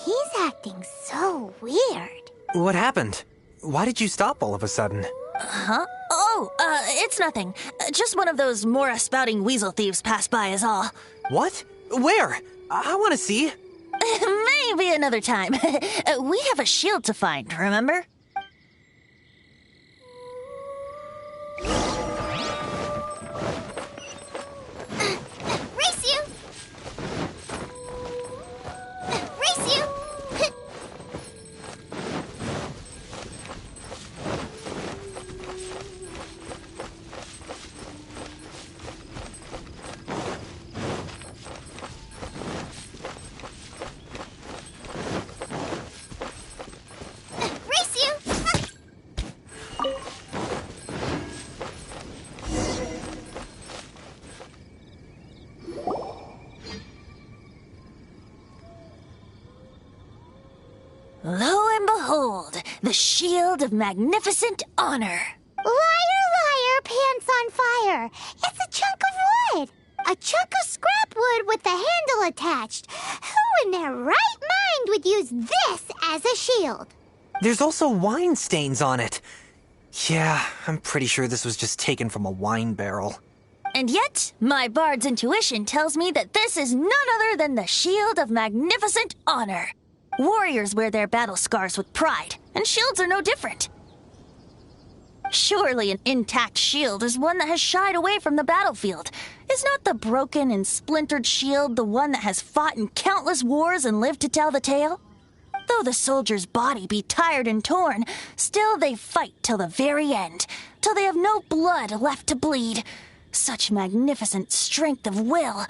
He's acting so weird. What happened? Why did you stop all of a sudden? Huh? Oh, it's nothing. Just one of those Mora-spouting weasel thieves passed by is all. What? Where? I want to see. Maybe another time. We have a shield to find, remember? Race you! Race you! Race you! Lo and behold, the shield of magnificent honor. Liar, liar, pants on fire. It's a chunk of wood. A chunk of scrap wood with the handle attached. Who in their right mind would use this as a shield? There's also wine stains on it. Yeah, I'm pretty sure this was just taken from a wine barrel. And yet, my bard's intuition tells me that this is none other than the shield of magnificent honor. Warriors wear their battle scars with pride, and shields are no different. Surely an intact shield is one that has shied away from the battlefield. Is not the broken and splintered shield the one that has fought in countless wars and lived to tell the tale? Though the soldier's body be tired and torn, still they fight till the very end, till they have no blood left to bleed. Such magnificent strength of will.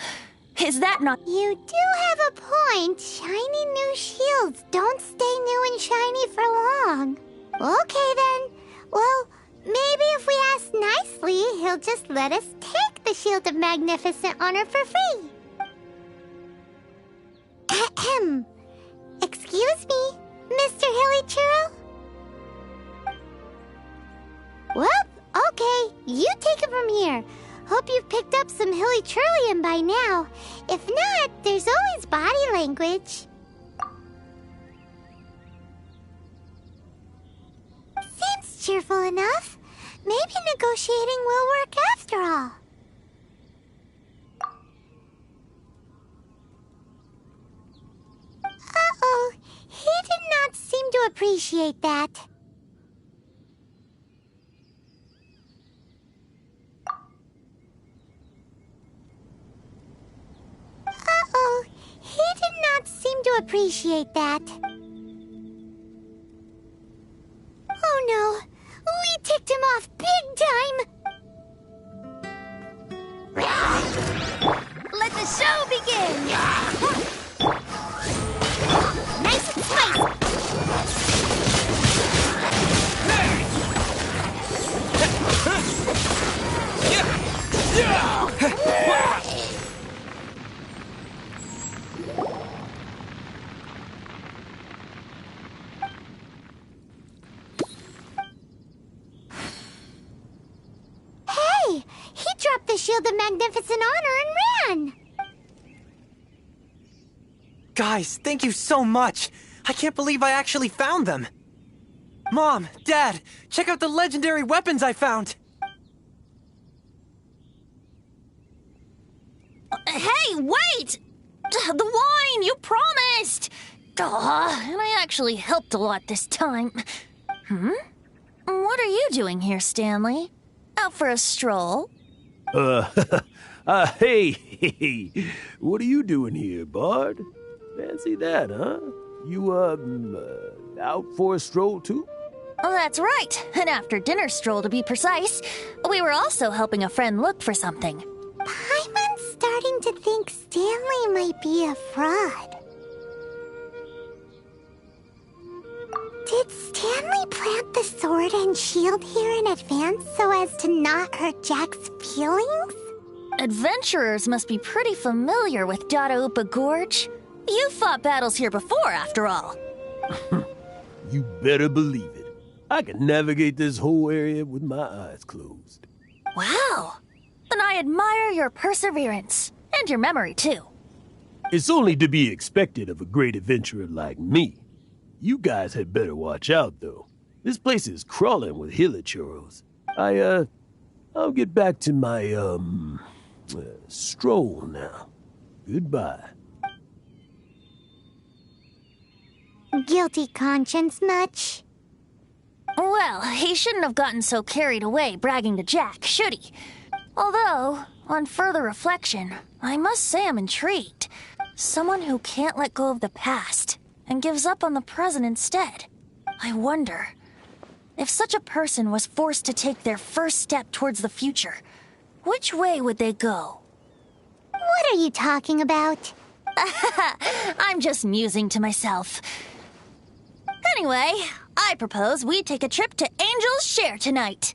Is that not... You do have a point. Shiny new shields don't stay new and shiny for long. Okay then. Well, maybe if we ask nicely, he'll just let us take the Shield of Magnificent Honor for free. Ahem. Excuse me. You take it from here. Hope you've picked up some hilly trillium by now. If not, there's always body language. Seems cheerful enough. Maybe negotiating will work after all. Uh-oh, he did not seem to appreciate that. Uh-oh, he did not seem to appreciate that. Oh no, we ticked him off big time! Let the show begin! Nice and spicy! Hey, he dropped the Shield of Magnificent Honor and ran! Guys, thank you so much! I can't believe I actually found them! Mom, Dad, check out the legendary weapons I found! Hey, wait! The wine, you promised! And I actually helped a lot this time. What are you doing here, Stanley? Out for a stroll? Hey, what are you doing here, Bard? Fancy that, huh? You, out for a stroll too? Oh, that's right. An after-dinner stroll, to be precise. We were also helping a friend look for something. Paimon's starting to think Stanley might be a fraud. Did Stanley plant the sword and shield here in advance so as to not hurt Jack's feelings? Adventurers must be pretty familiar with Dadaupa Gorge. You fought battles here before, after all. You better believe it. I can navigate this whole area with my eyes closed. Wow. Then I admire your perseverance. And your memory, too. It's only to be expected of a great adventurer like me. You guys had better watch out, though. This place is crawling with hilichurros. I'll get back to my, stroll now. Goodbye. Guilty conscience much? Well, he shouldn't have gotten so carried away bragging to Jack, should he? Although, on further reflection, I must say I'm intrigued. Someone who can't let go of the past and gives up on the present instead. I wonder, if such a person was forced to take their first step towards the future, which way would they go? What are you talking about? I'm just musing to myself. Anyway, I propose we take a trip to Angel's Share tonight.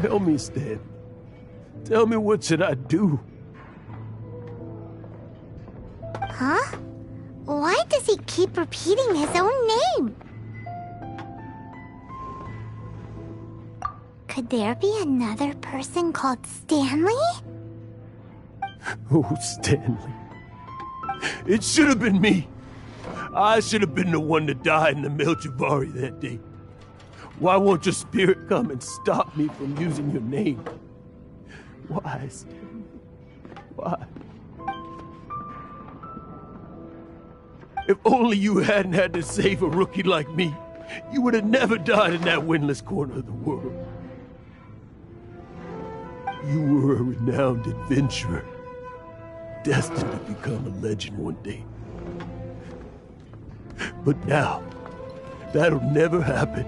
Tell me, Stan. Tell me, what should I do? Huh? Why does he keep repeating his own name? Could there be another person called Stanley? Oh, Stanley. It should have been me. I should have been the one to die in the Melchivari that day. Why won't your spirit come and stop me from using your name? Why, Stanley? Why? If only you hadn't had to save a rookie like me, you would have never died in that windless corner of the world. You were a renowned adventurer, destined to become a legend one day. But now, that'll never happen,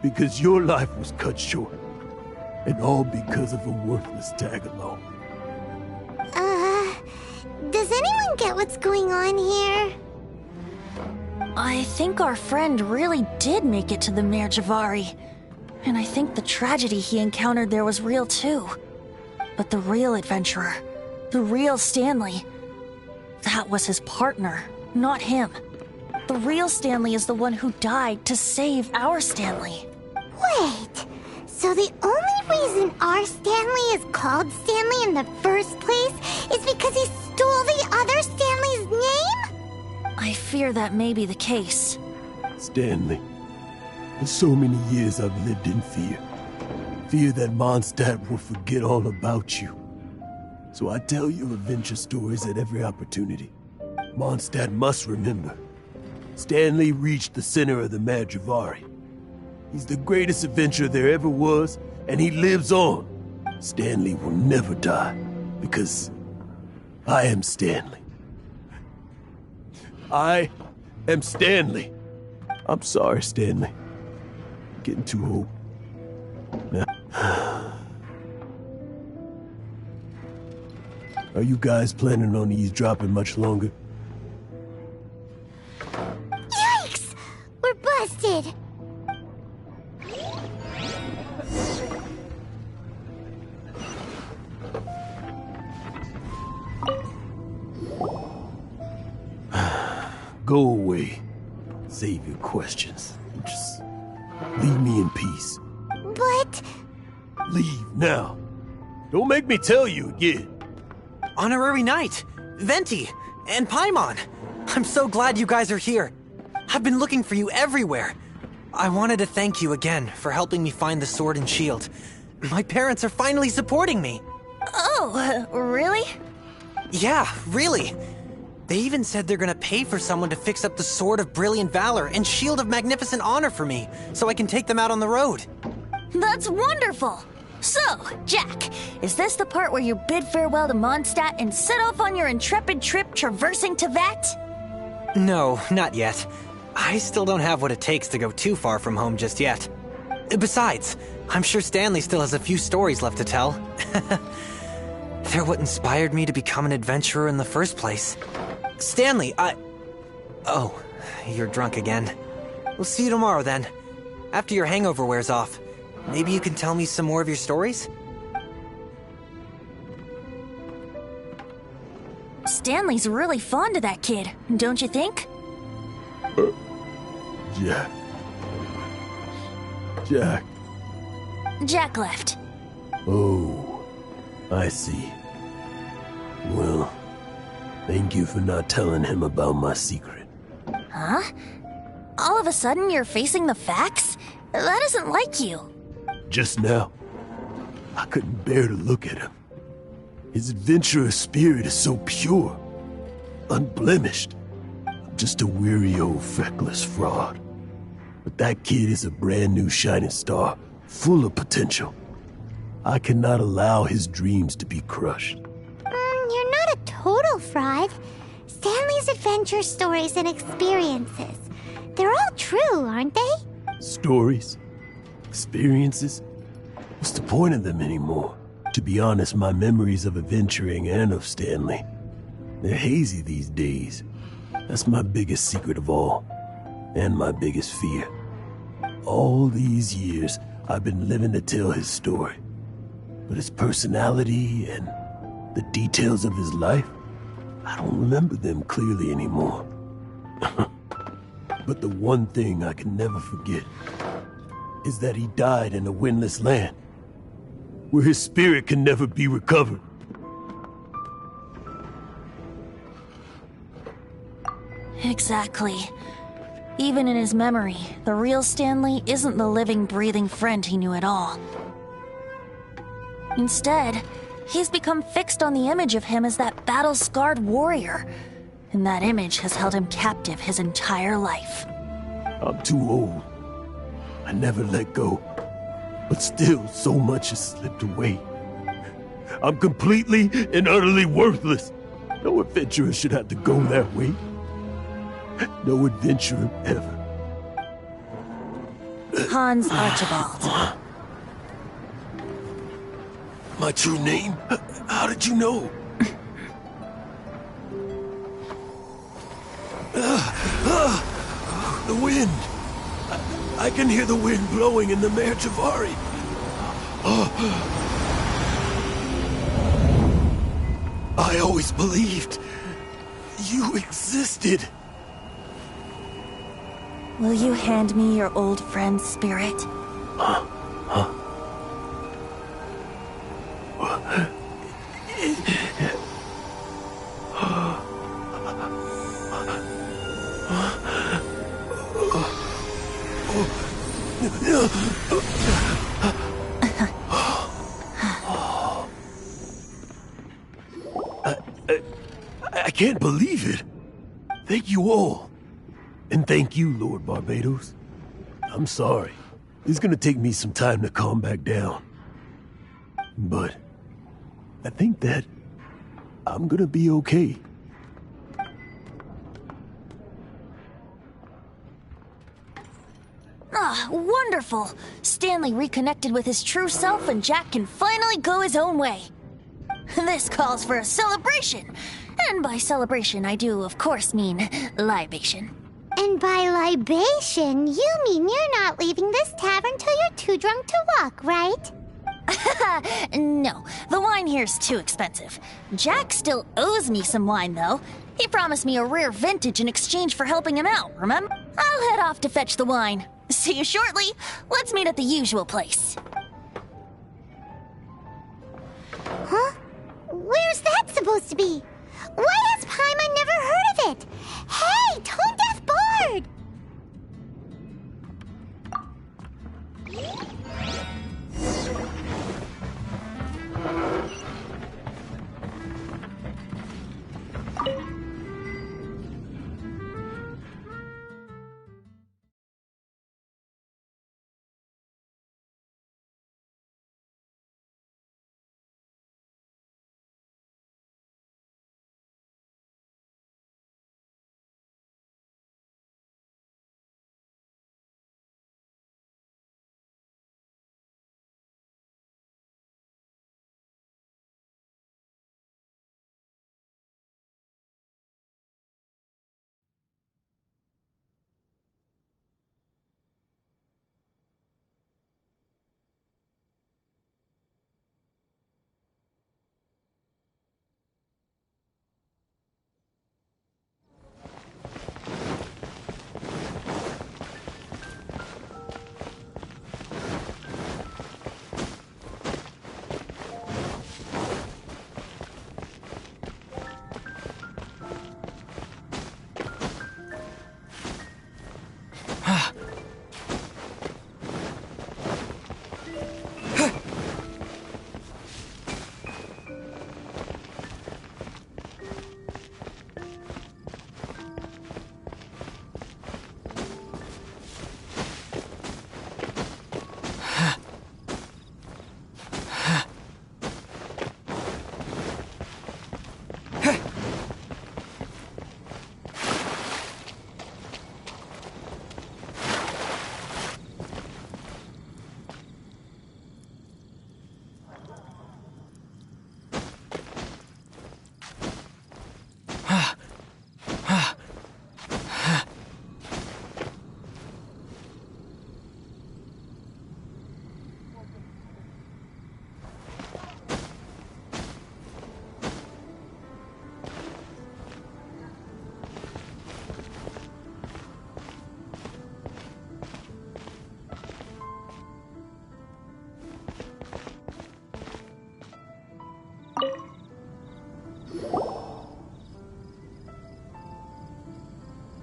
because your life was cut short, and all because of a worthless tag-along. Does anyone get what's going on here? I think our friend really did make it to the Merjavari. And I think the tragedy he encountered there was real too. But the real adventurer, the real Stanley, that was his partner, not him. The real Stanley is the one who died to save our Stanley. Wait, so the only reason our Stanley is called Stanley in the first place is because he stole the other Stanley's name? I fear that may be the case. Stanley, for so many years I've lived in fear. Fear that Mondstadt will forget all about you. So I tell your adventure stories at every opportunity. Mondstadt must remember. Stanley reached the center of the Madrivari. He's the greatest adventurer there ever was, and he lives on. Stanley will never die, because I am Stanley. I am Stanley. I'm sorry, Stanley. Getting too old. Now, are you guys planning on eavesdropping much longer? Yikes! We're busted! Go away. Save your questions. Just leave me in peace. But... Leave now. Don't make me tell you again. Honorary Knight, Venti, and Paimon. I'm so glad you guys are here. I've been looking for you everywhere. I wanted to thank you again for helping me find the sword and shield. My parents are finally supporting me. Oh, really? Yeah, really. They even said they're gonna pay for someone to fix up the Sword of Brilliant Valor and Shield of Magnificent Honor for me, so I can take them out on the road. That's wonderful! So, Jack, is this the part where you bid farewell to Mondstadt and set off on your intrepid trip traversing Tevat? No, not yet. I still don't have what it takes to go too far from home just yet. Besides, I'm sure Stanley still has a few stories left to tell. They're what inspired me to become an adventurer in the first place. Stanley, Oh, you're drunk again. We'll see you tomorrow then. After your hangover wears off. Maybe you can tell me some more of your stories? Stanley's really fond of that kid, don't you think? Jack. Jack. Jack left. Oh, I see. Well, thank you for not telling him about my secret. Huh? All of a sudden you're facing the facts? That isn't like you. Just now, I couldn't bear to look at him. His adventurous spirit is so pure, unblemished. I'm just a weary old feckless fraud. But that kid is a brand new shining star, full of potential. I cannot allow his dreams to be crushed. You're not a total fraud. Stanley's adventure stories and experiences. They're all true, aren't they? Stories? Experiences? What's the point of them anymore? To be honest, my memories of adventuring and of Stanley, they're hazy these days. That's my biggest secret of all, and my biggest fear. All these years, I've been living to tell his story, But his personality and the details of his life, I don't remember them clearly anymore. But the one thing I can never forget is that he died in a windless land, where his spirit can never be recovered. Exactly. Even in his memory, the real Stanley isn't the living, breathing friend he knew at all. Instead, he's become fixed on the image of him as that battle-scarred warrior, and that image has held him captive his entire life. I'm too old. I never let go. But still, so much has slipped away. I'm completely and utterly worthless. No adventurer should have to go that way. No adventurer ever. Hans Archibald. My true name? How did you know? The wind. I can hear the wind blowing in the Mare Javari. I always believed you existed. Will you hand me your old friend's spirit? I can't believe it. Thank you all. And thank you, Lord Barbados. I'm sorry. It's gonna take me some time to calm back down. But I think that I'm gonna be okay. Ah, wonderful! Stanley reconnected with his true self and Jack can finally go his own way. This calls for a celebration. And by celebration, I do, of course, mean libation. And by libation, you mean you're not leaving this tavern till you're too drunk to walk, right? No, the wine here's too expensive. Jack still owes me some wine, though. He promised me a rare vintage in exchange for helping him out, remember? I'll head off to fetch the wine. See you shortly. Let's meet at the usual place. Huh? Where's that supposed to be? Why has Paimon never heard of it? Hey, Tone Deaf Bard!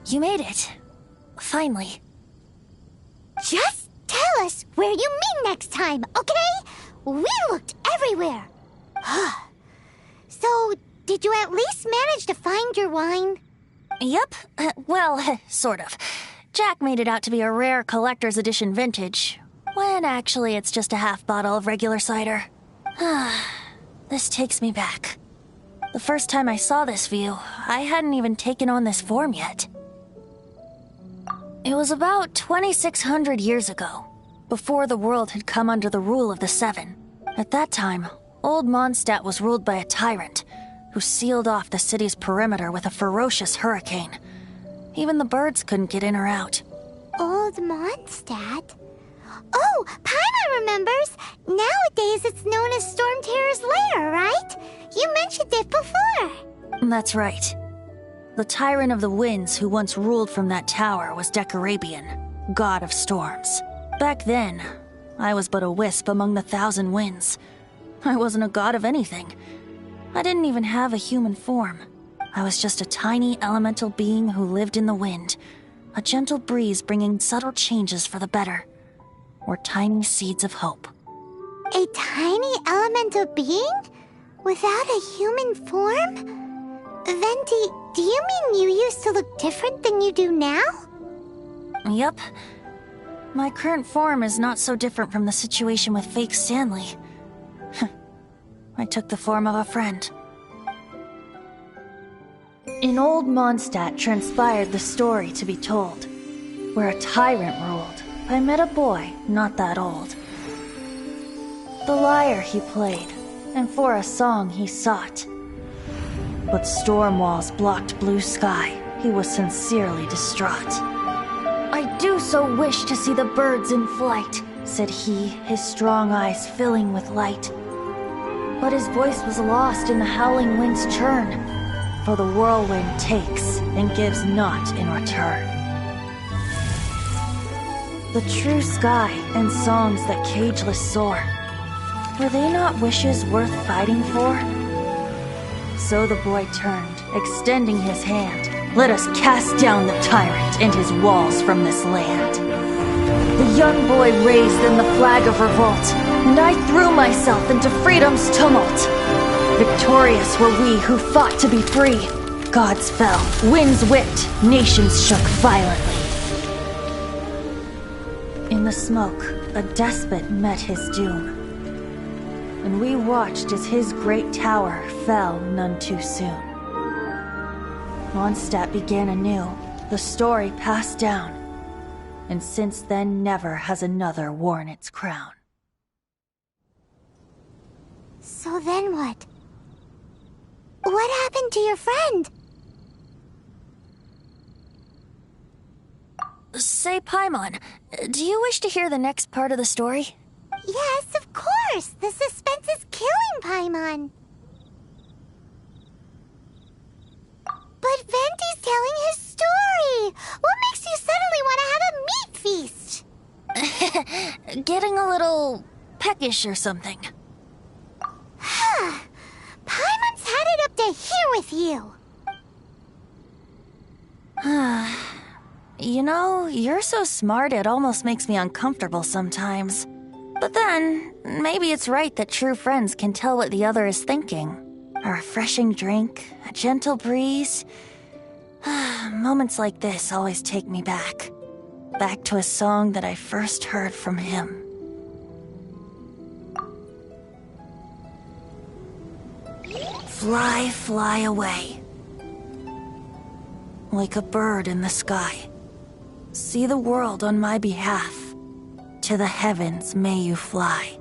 You made it. Finally. Just tell us where you meet next time, okay? We looked everywhere. So, did you at least manage to find your wine? Yep. Well, sort of. Jack made it out to be a rare collector's edition vintage, when actually it's just a half bottle of regular cider. This takes me back. The first time I saw this view, I hadn't even taken on this form yet. It was about 2,600 years ago, before the world had come under the rule of the Seven. At that time, Old Mondstadt was ruled by a tyrant who sealed off the city's perimeter with a ferocious hurricane. Even the birds couldn't get in or out. Old Mondstadt? Oh, Paimon remembers! Nowadays it's known as Storm Terror's lair, right? You mentioned it before. That's right. The Tyrant of the Winds who once ruled from that tower was Decarabian, god of storms. Back then, I was but a wisp among the 1,000 winds. I wasn't a god of anything. I didn't even have a human form. I was just a tiny elemental being who lived in the wind, a gentle breeze bringing subtle changes for the better, or tiny seeds of hope. A tiny elemental being? Without a human form? Venti, do you mean you used to look different than you do now? Yep. My current form is not so different from the situation with fake Stanley. I took the form of a friend. In Old Mondstadt transpired the story to be told, where a tyrant ruled. I met a boy not that old. The lyre he played, and for a song he sought. But storm walls blocked blue sky. He was sincerely distraught. I do so wish to see the birds in flight, said he, his strong eyes filling with light. But his voice was lost in the howling wind's churn, for the whirlwind takes and gives not in return. The true sky and songs that cageless soar, were they not wishes worth fighting for? So the boy turned, extending his hand. Let us cast down the tyrant and his walls from this land. The young boy raised then the flag of revolt, and I threw myself into freedom's tumult. Victorious were we who fought to be free. Gods fell, winds whipped, nations shook violently. In the smoke, a despot met his doom, and we watched as his great tower fell none too soon. Mondstadt began anew, the story passed down, and since then never has another worn its crown. So then what? What happened to your friend? Say, Paimon, do you wish to hear the next part of the story? Yes, of course! The suspense is killing Paimon! But Venti's telling his story! What makes you suddenly want to have a meat feast? Getting a little peckish or something. Paimon's had it up to here with you! You know, you're so smart it almost makes me uncomfortable sometimes. But then, maybe it's right that true friends can tell what the other is thinking. A refreshing drink, a gentle breeze. Moments like this always take me back. Back to a song that I first heard from him. Fly, fly away. Like a bird in the sky. See the world on my behalf. To the heavens may you fly.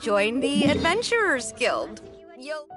Join the Adventurers Guild. You'll...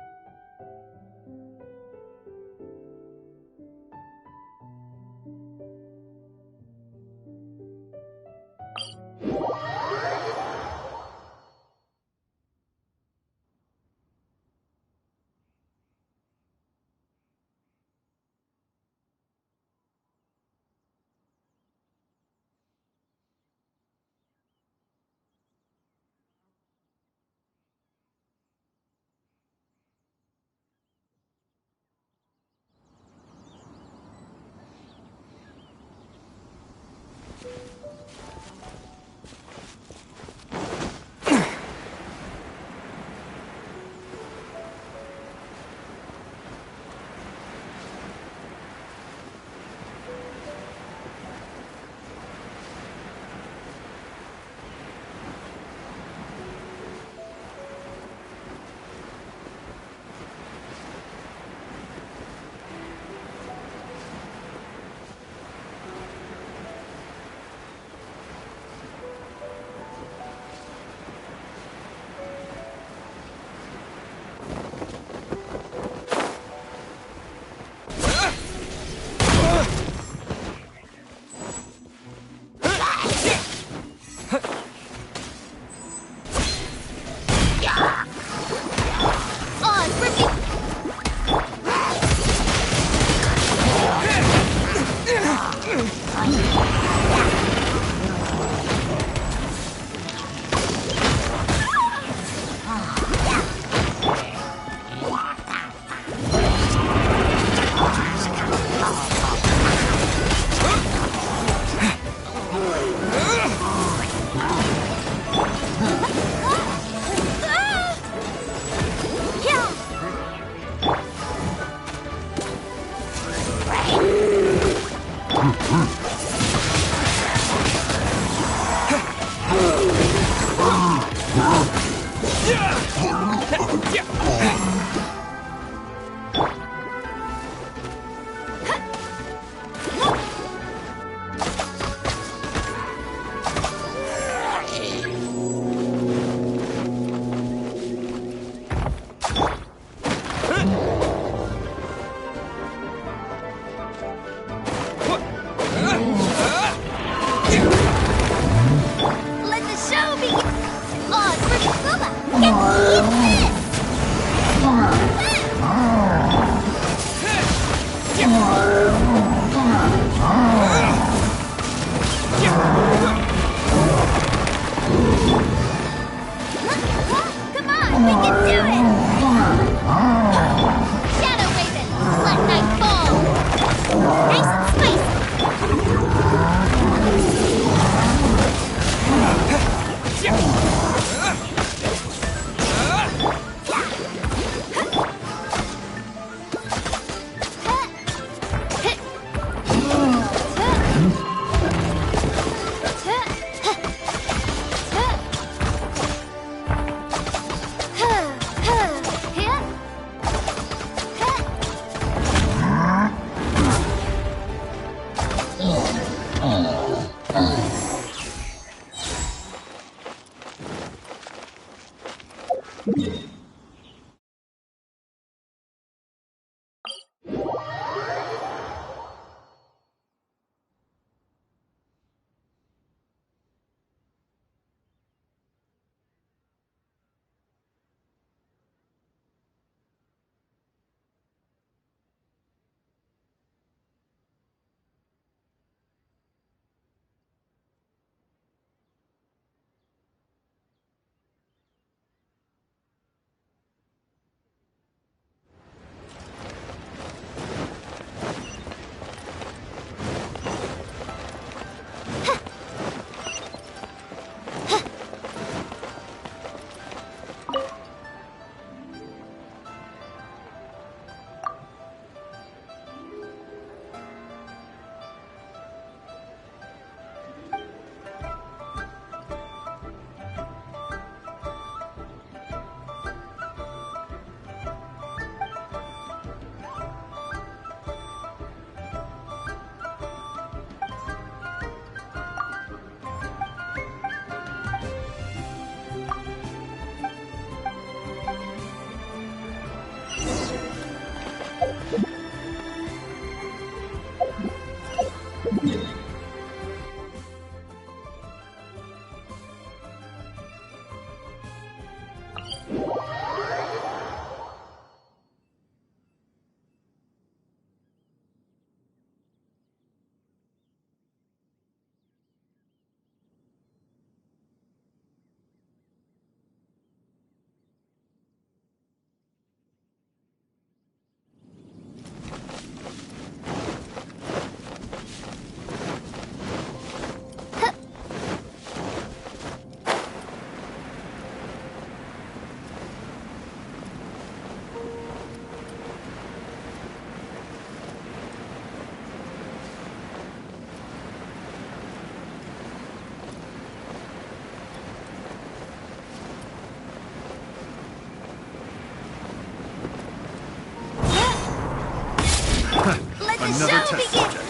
Another test subject.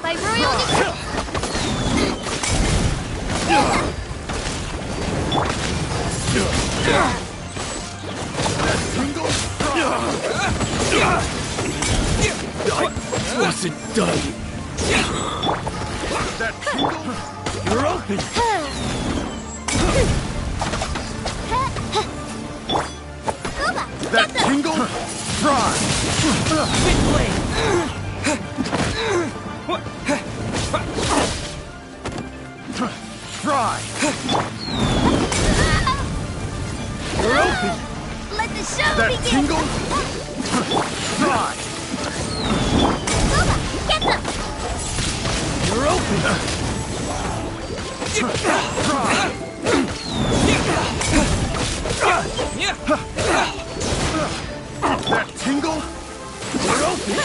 By royal decree. I wasn't done. That tingle? You're open. That tingle? Try. Try. You're open. Let the show begin. That tingle? Try. Get them! You're open. That tingle? You're open.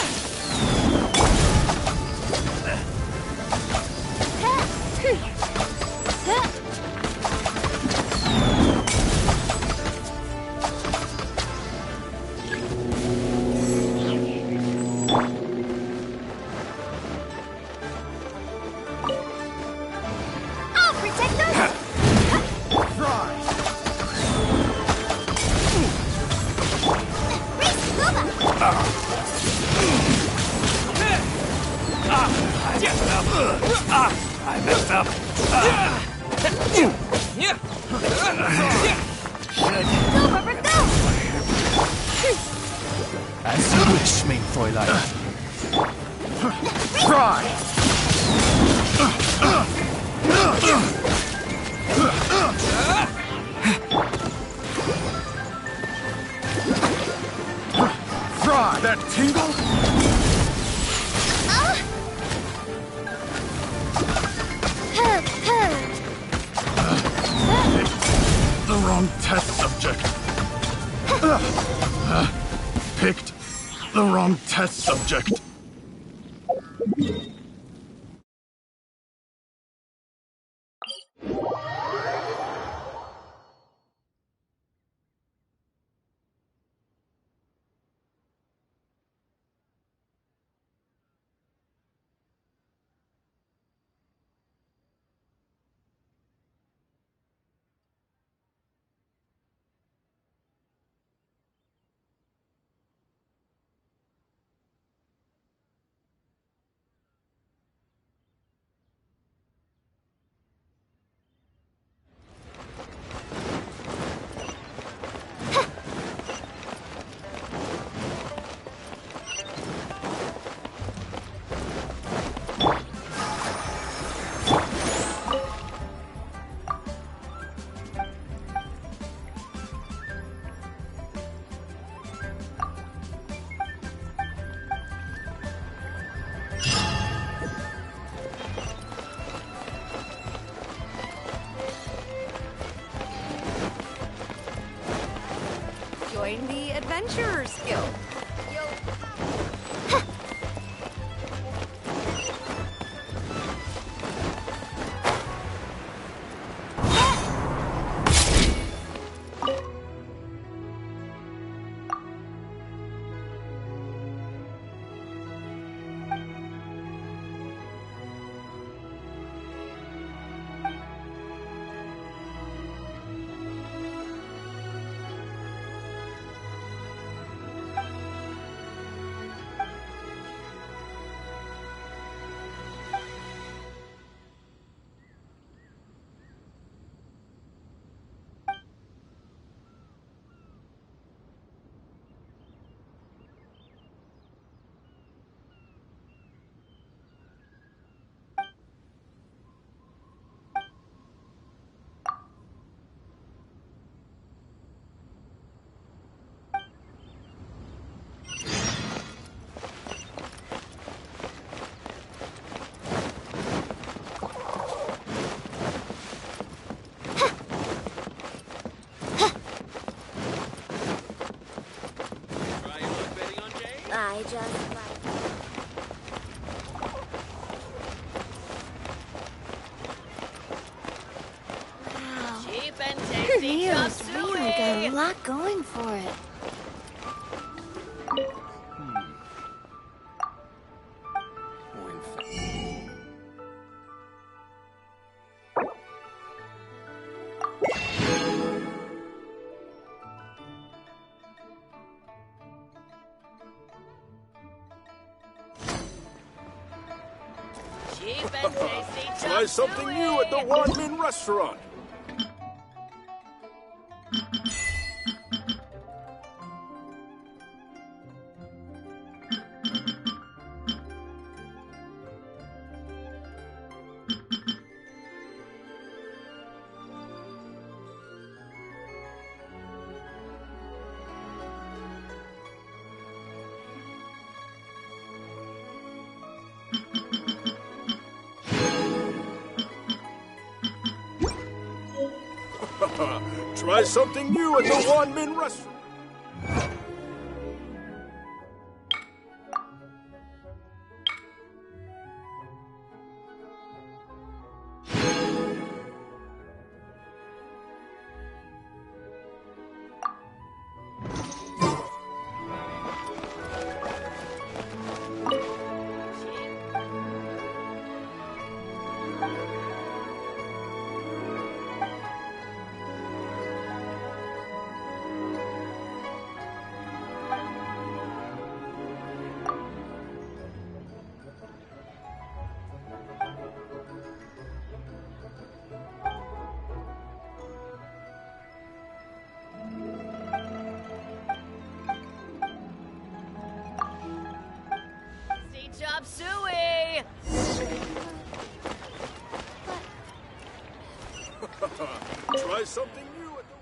I'll protect us. Try. I messed up. Go, Rubber, go! As you wish, mein Fräulein. Try. Try. That tingle? The wrong test subject. Picked the wrong test subject. Join the Adventurers Guild. I just like... Wow. Cheap and tasty, just really got a lot going for it. Try something new at the Wanmin restaurant. Try something new at the Wanmin restaurant. Chop suey! Try something new at the...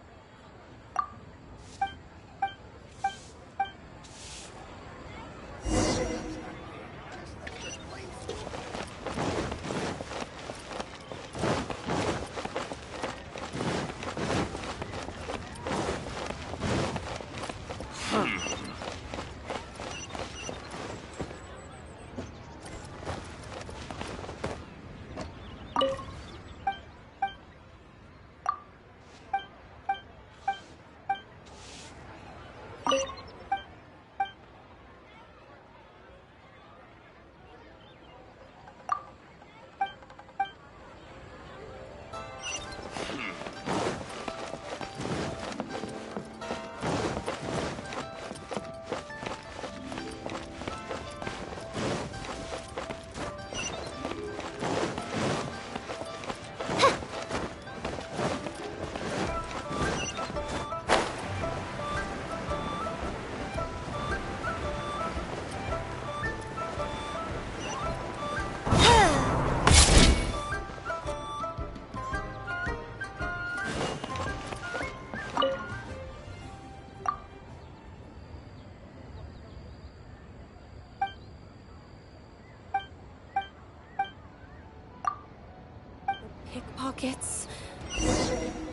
Pickpockets.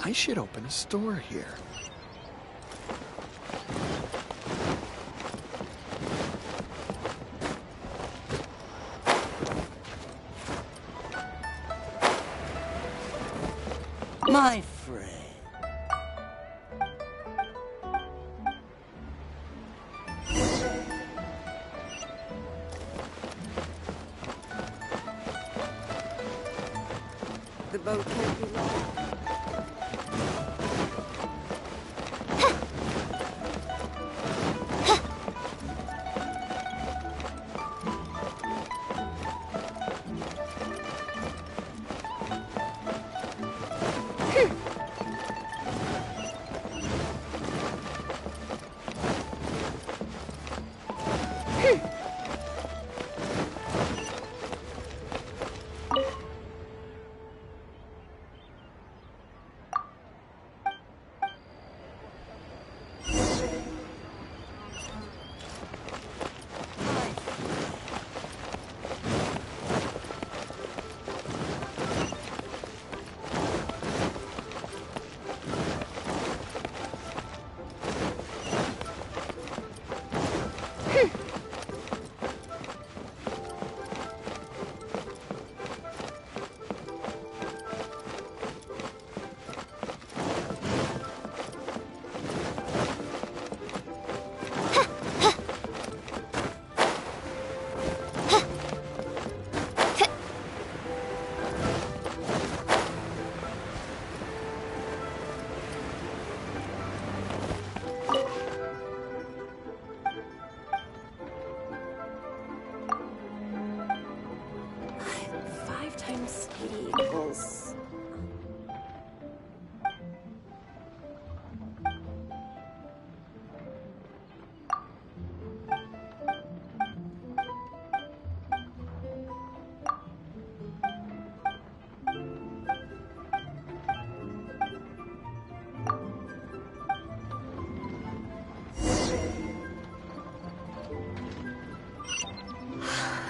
I should open a store here. My friend. The boat can't be long.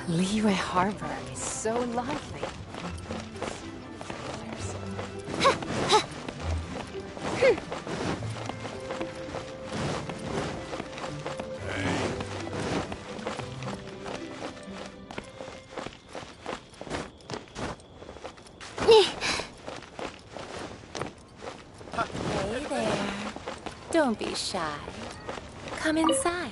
Liyue Harbor is so lovely. Hey there. Don't be shy. Come inside.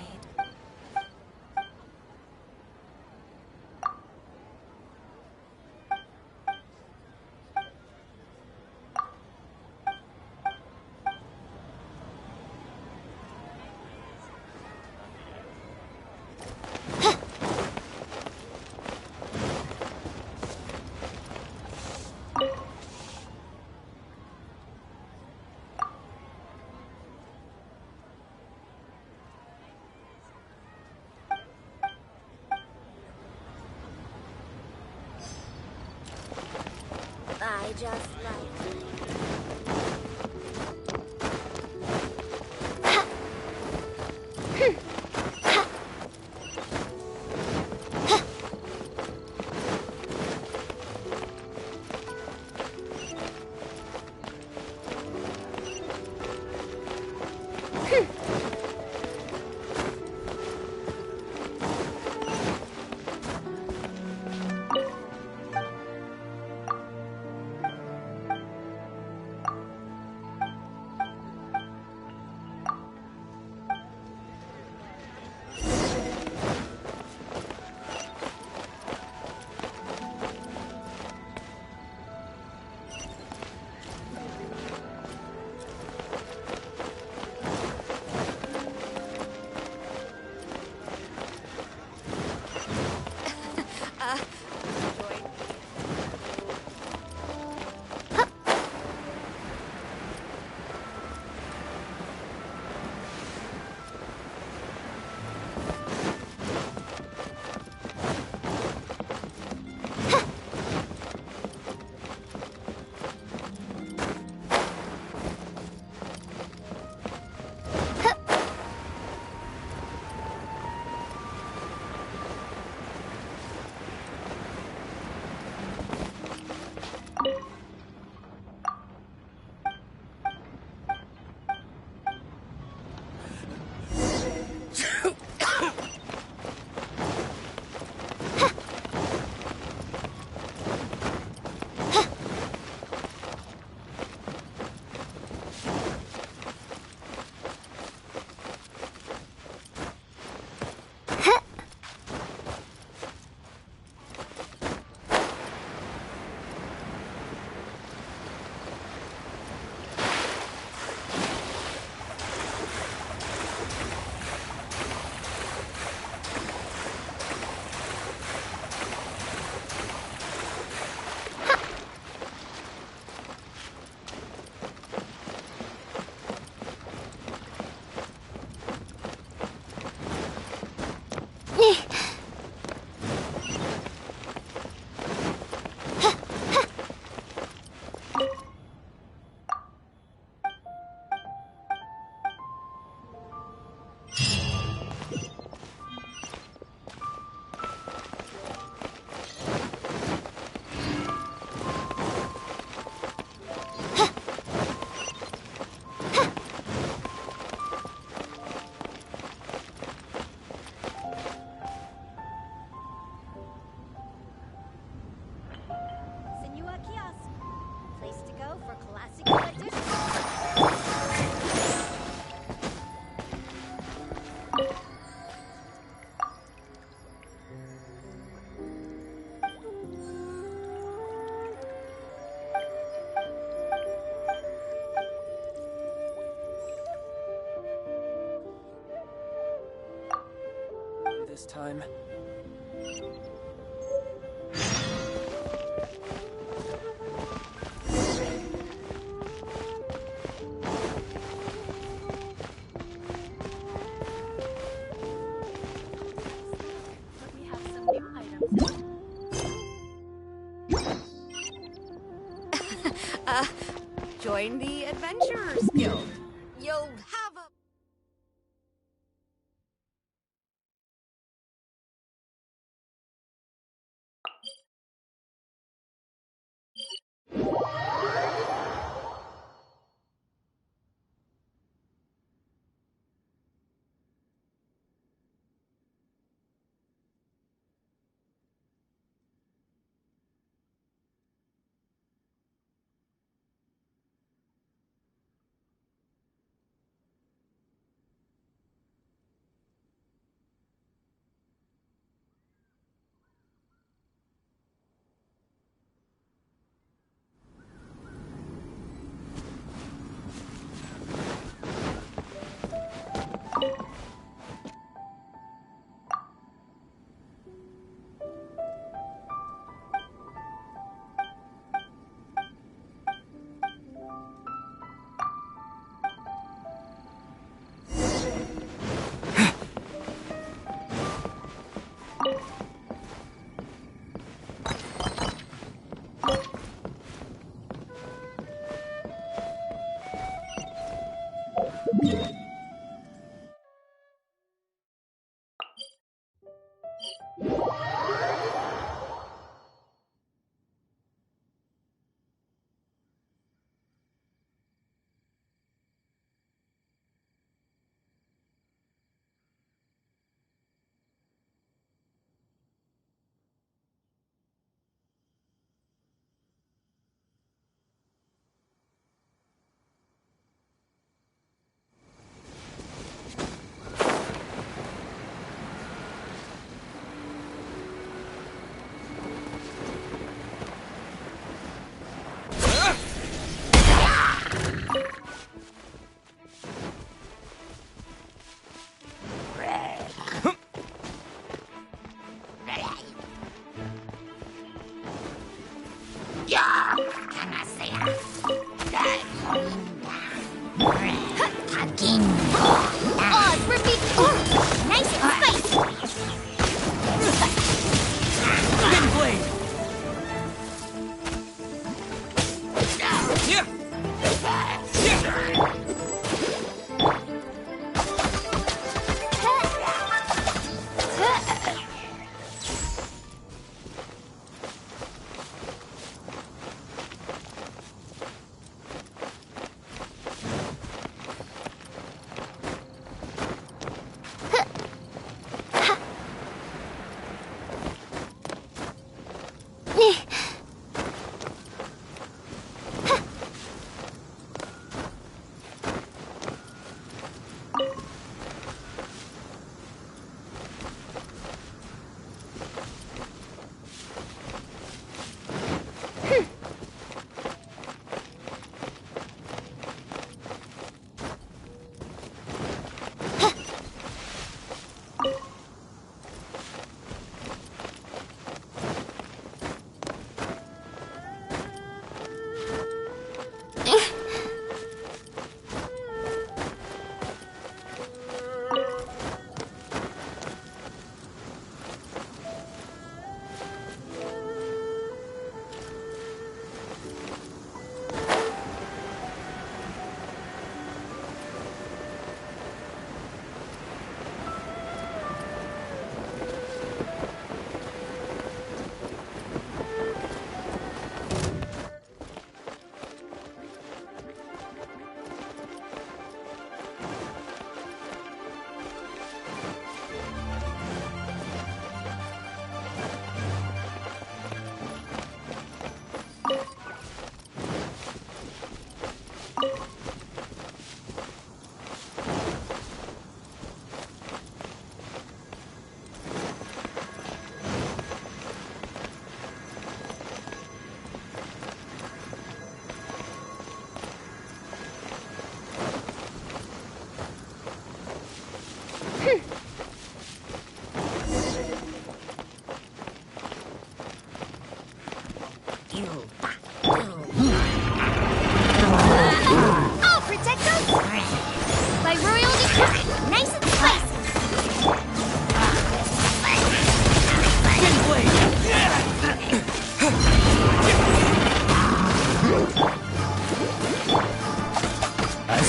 I just like... This time. We have some new items. Join the Adventurers Guild. You'll have a... As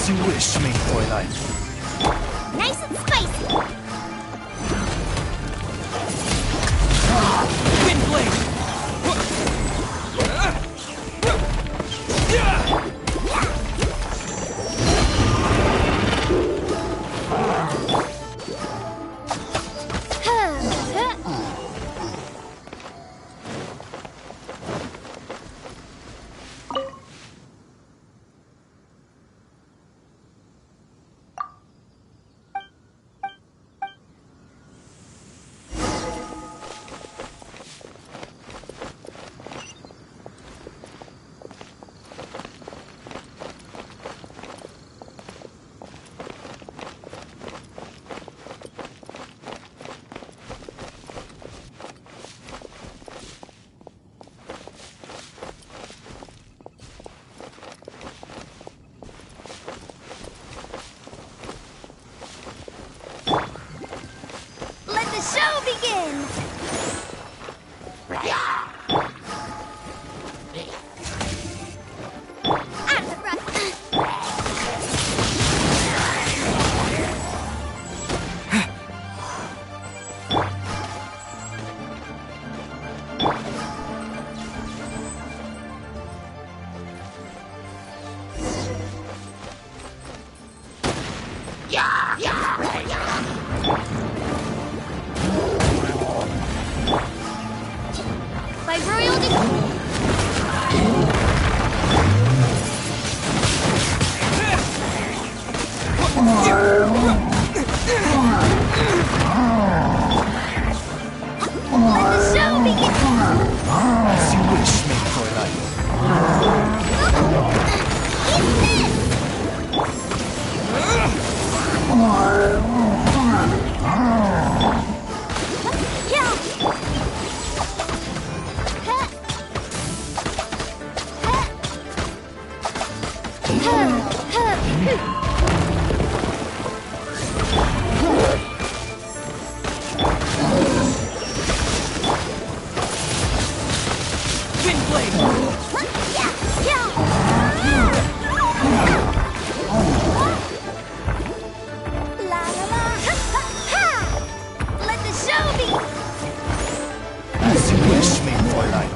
you wish, main Fräulein. Nice and spicy. Wind blade! Let the show begin! La la la! Ha, ha, ha! Let the show be! As you wish me, more like.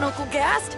Uncle Gast.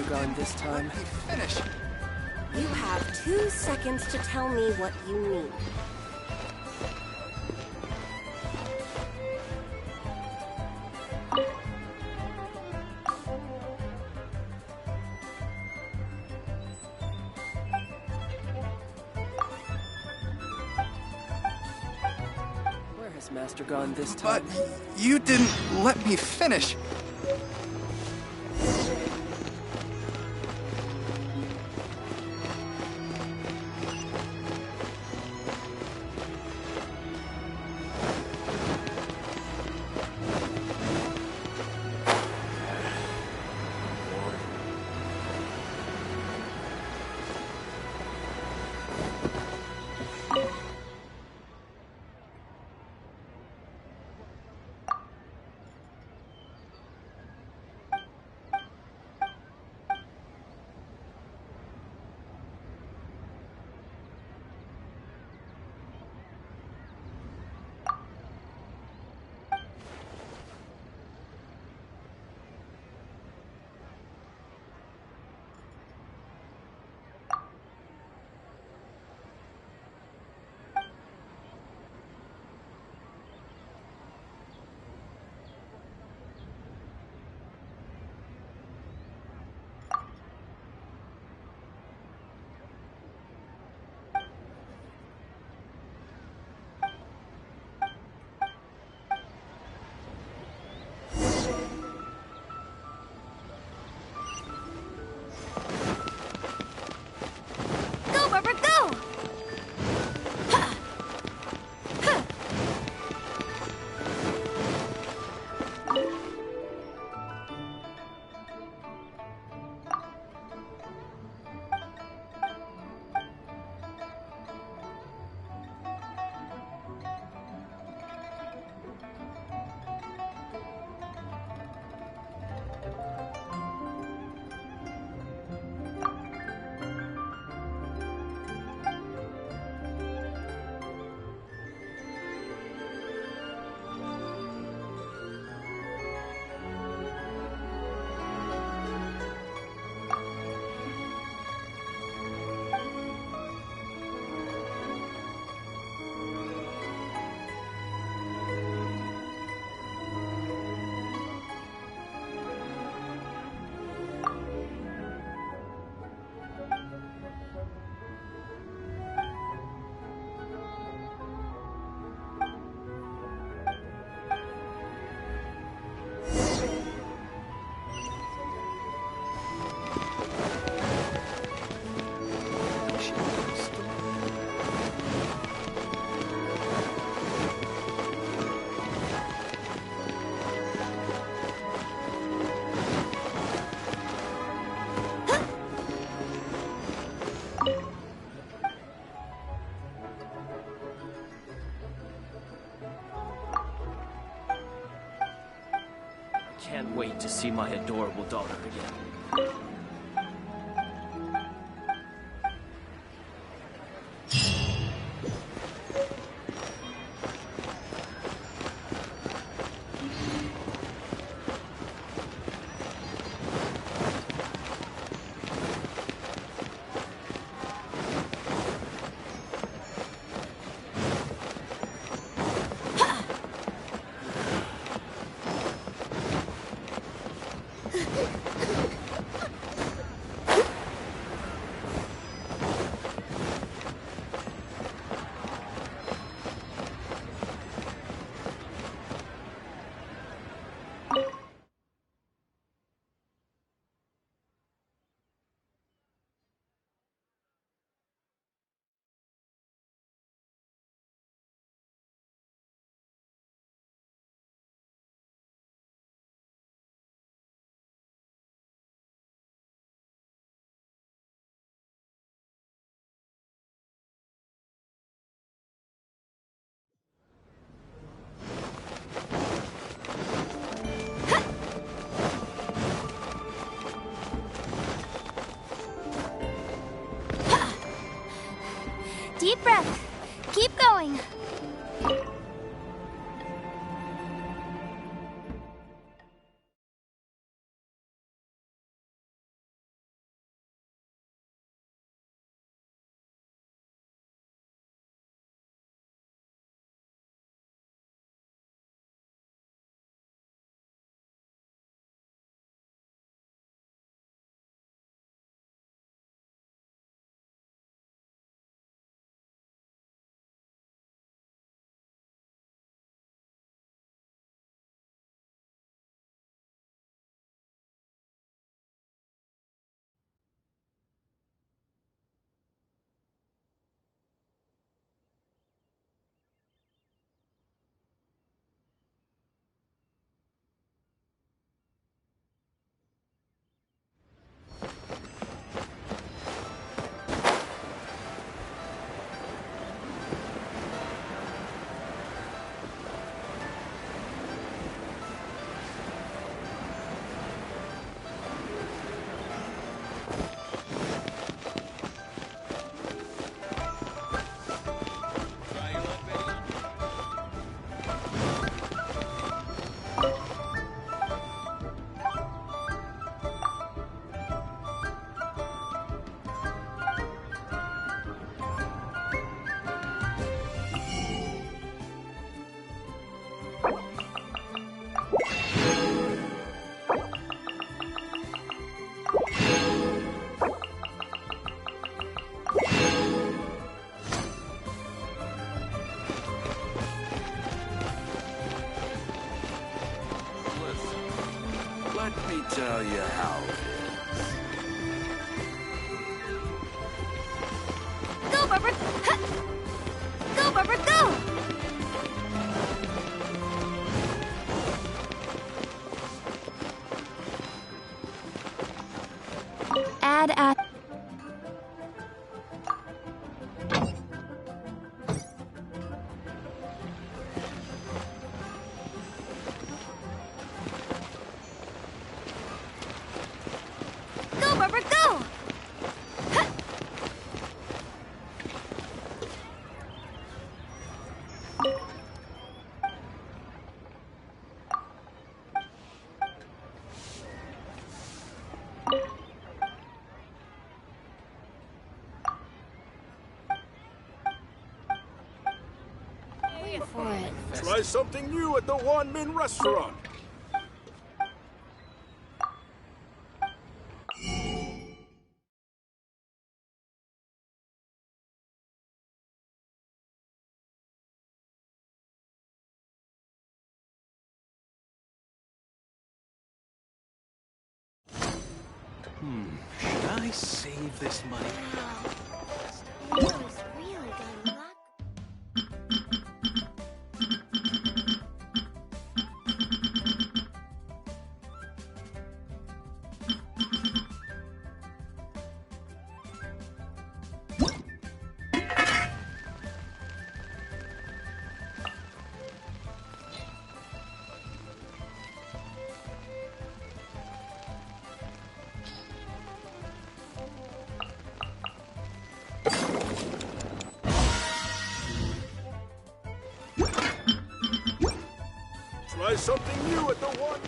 Gone this time. Finish. You have 2 seconds to tell me what you need. Where Is Master gone this time? But you didn't let me finish. Go, Barbara, go! Can't wait to see my adorable daughter again. Deep breath. Keep going. tell you how it Go, Barbara! Ha! Go, Barbara, go! Add at. Go, Barbara, go! Ha! Wait for it. Try something new at the one-min restaurant. Should I save this money? Leo's really got luck. Try something new at the one.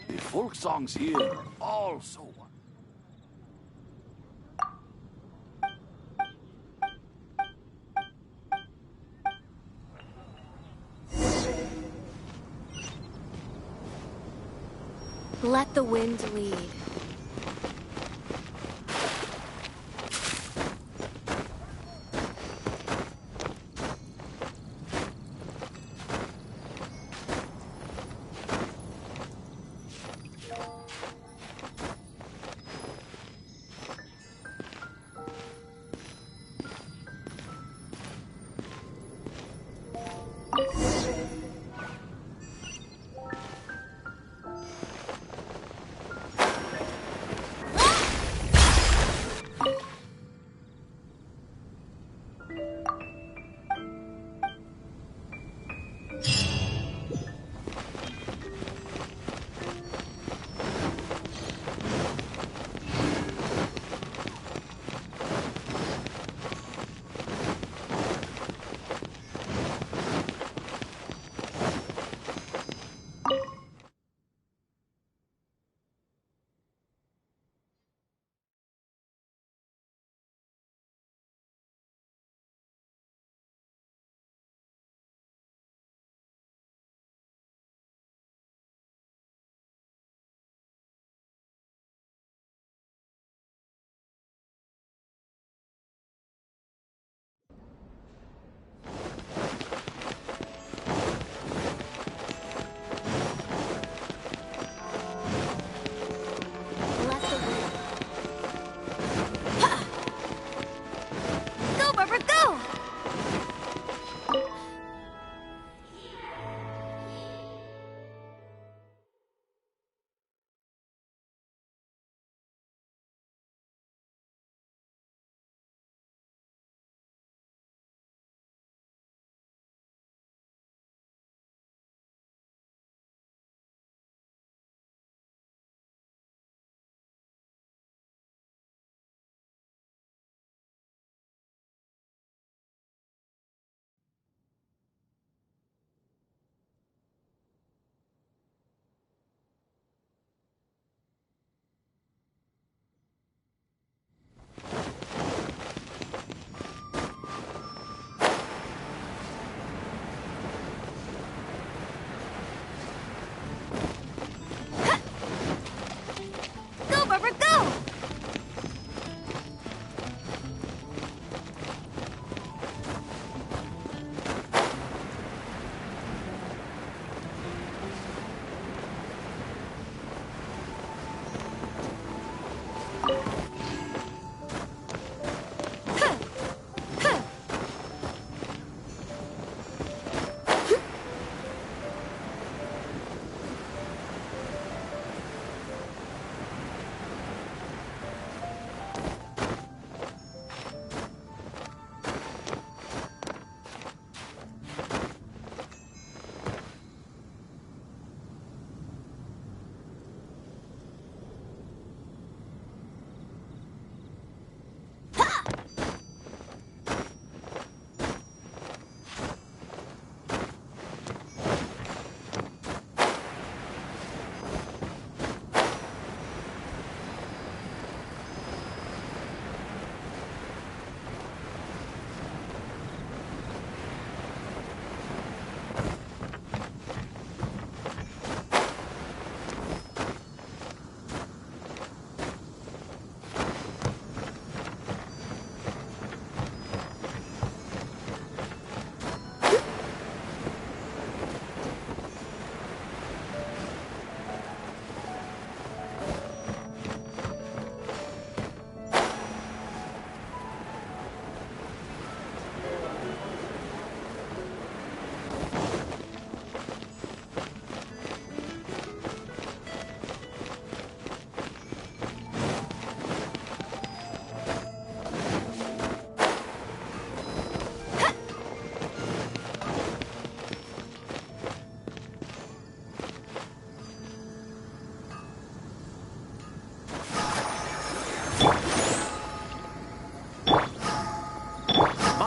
The folk songs here are all so wonderful. Let the wind lead.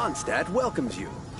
Mondstadt welcomes you.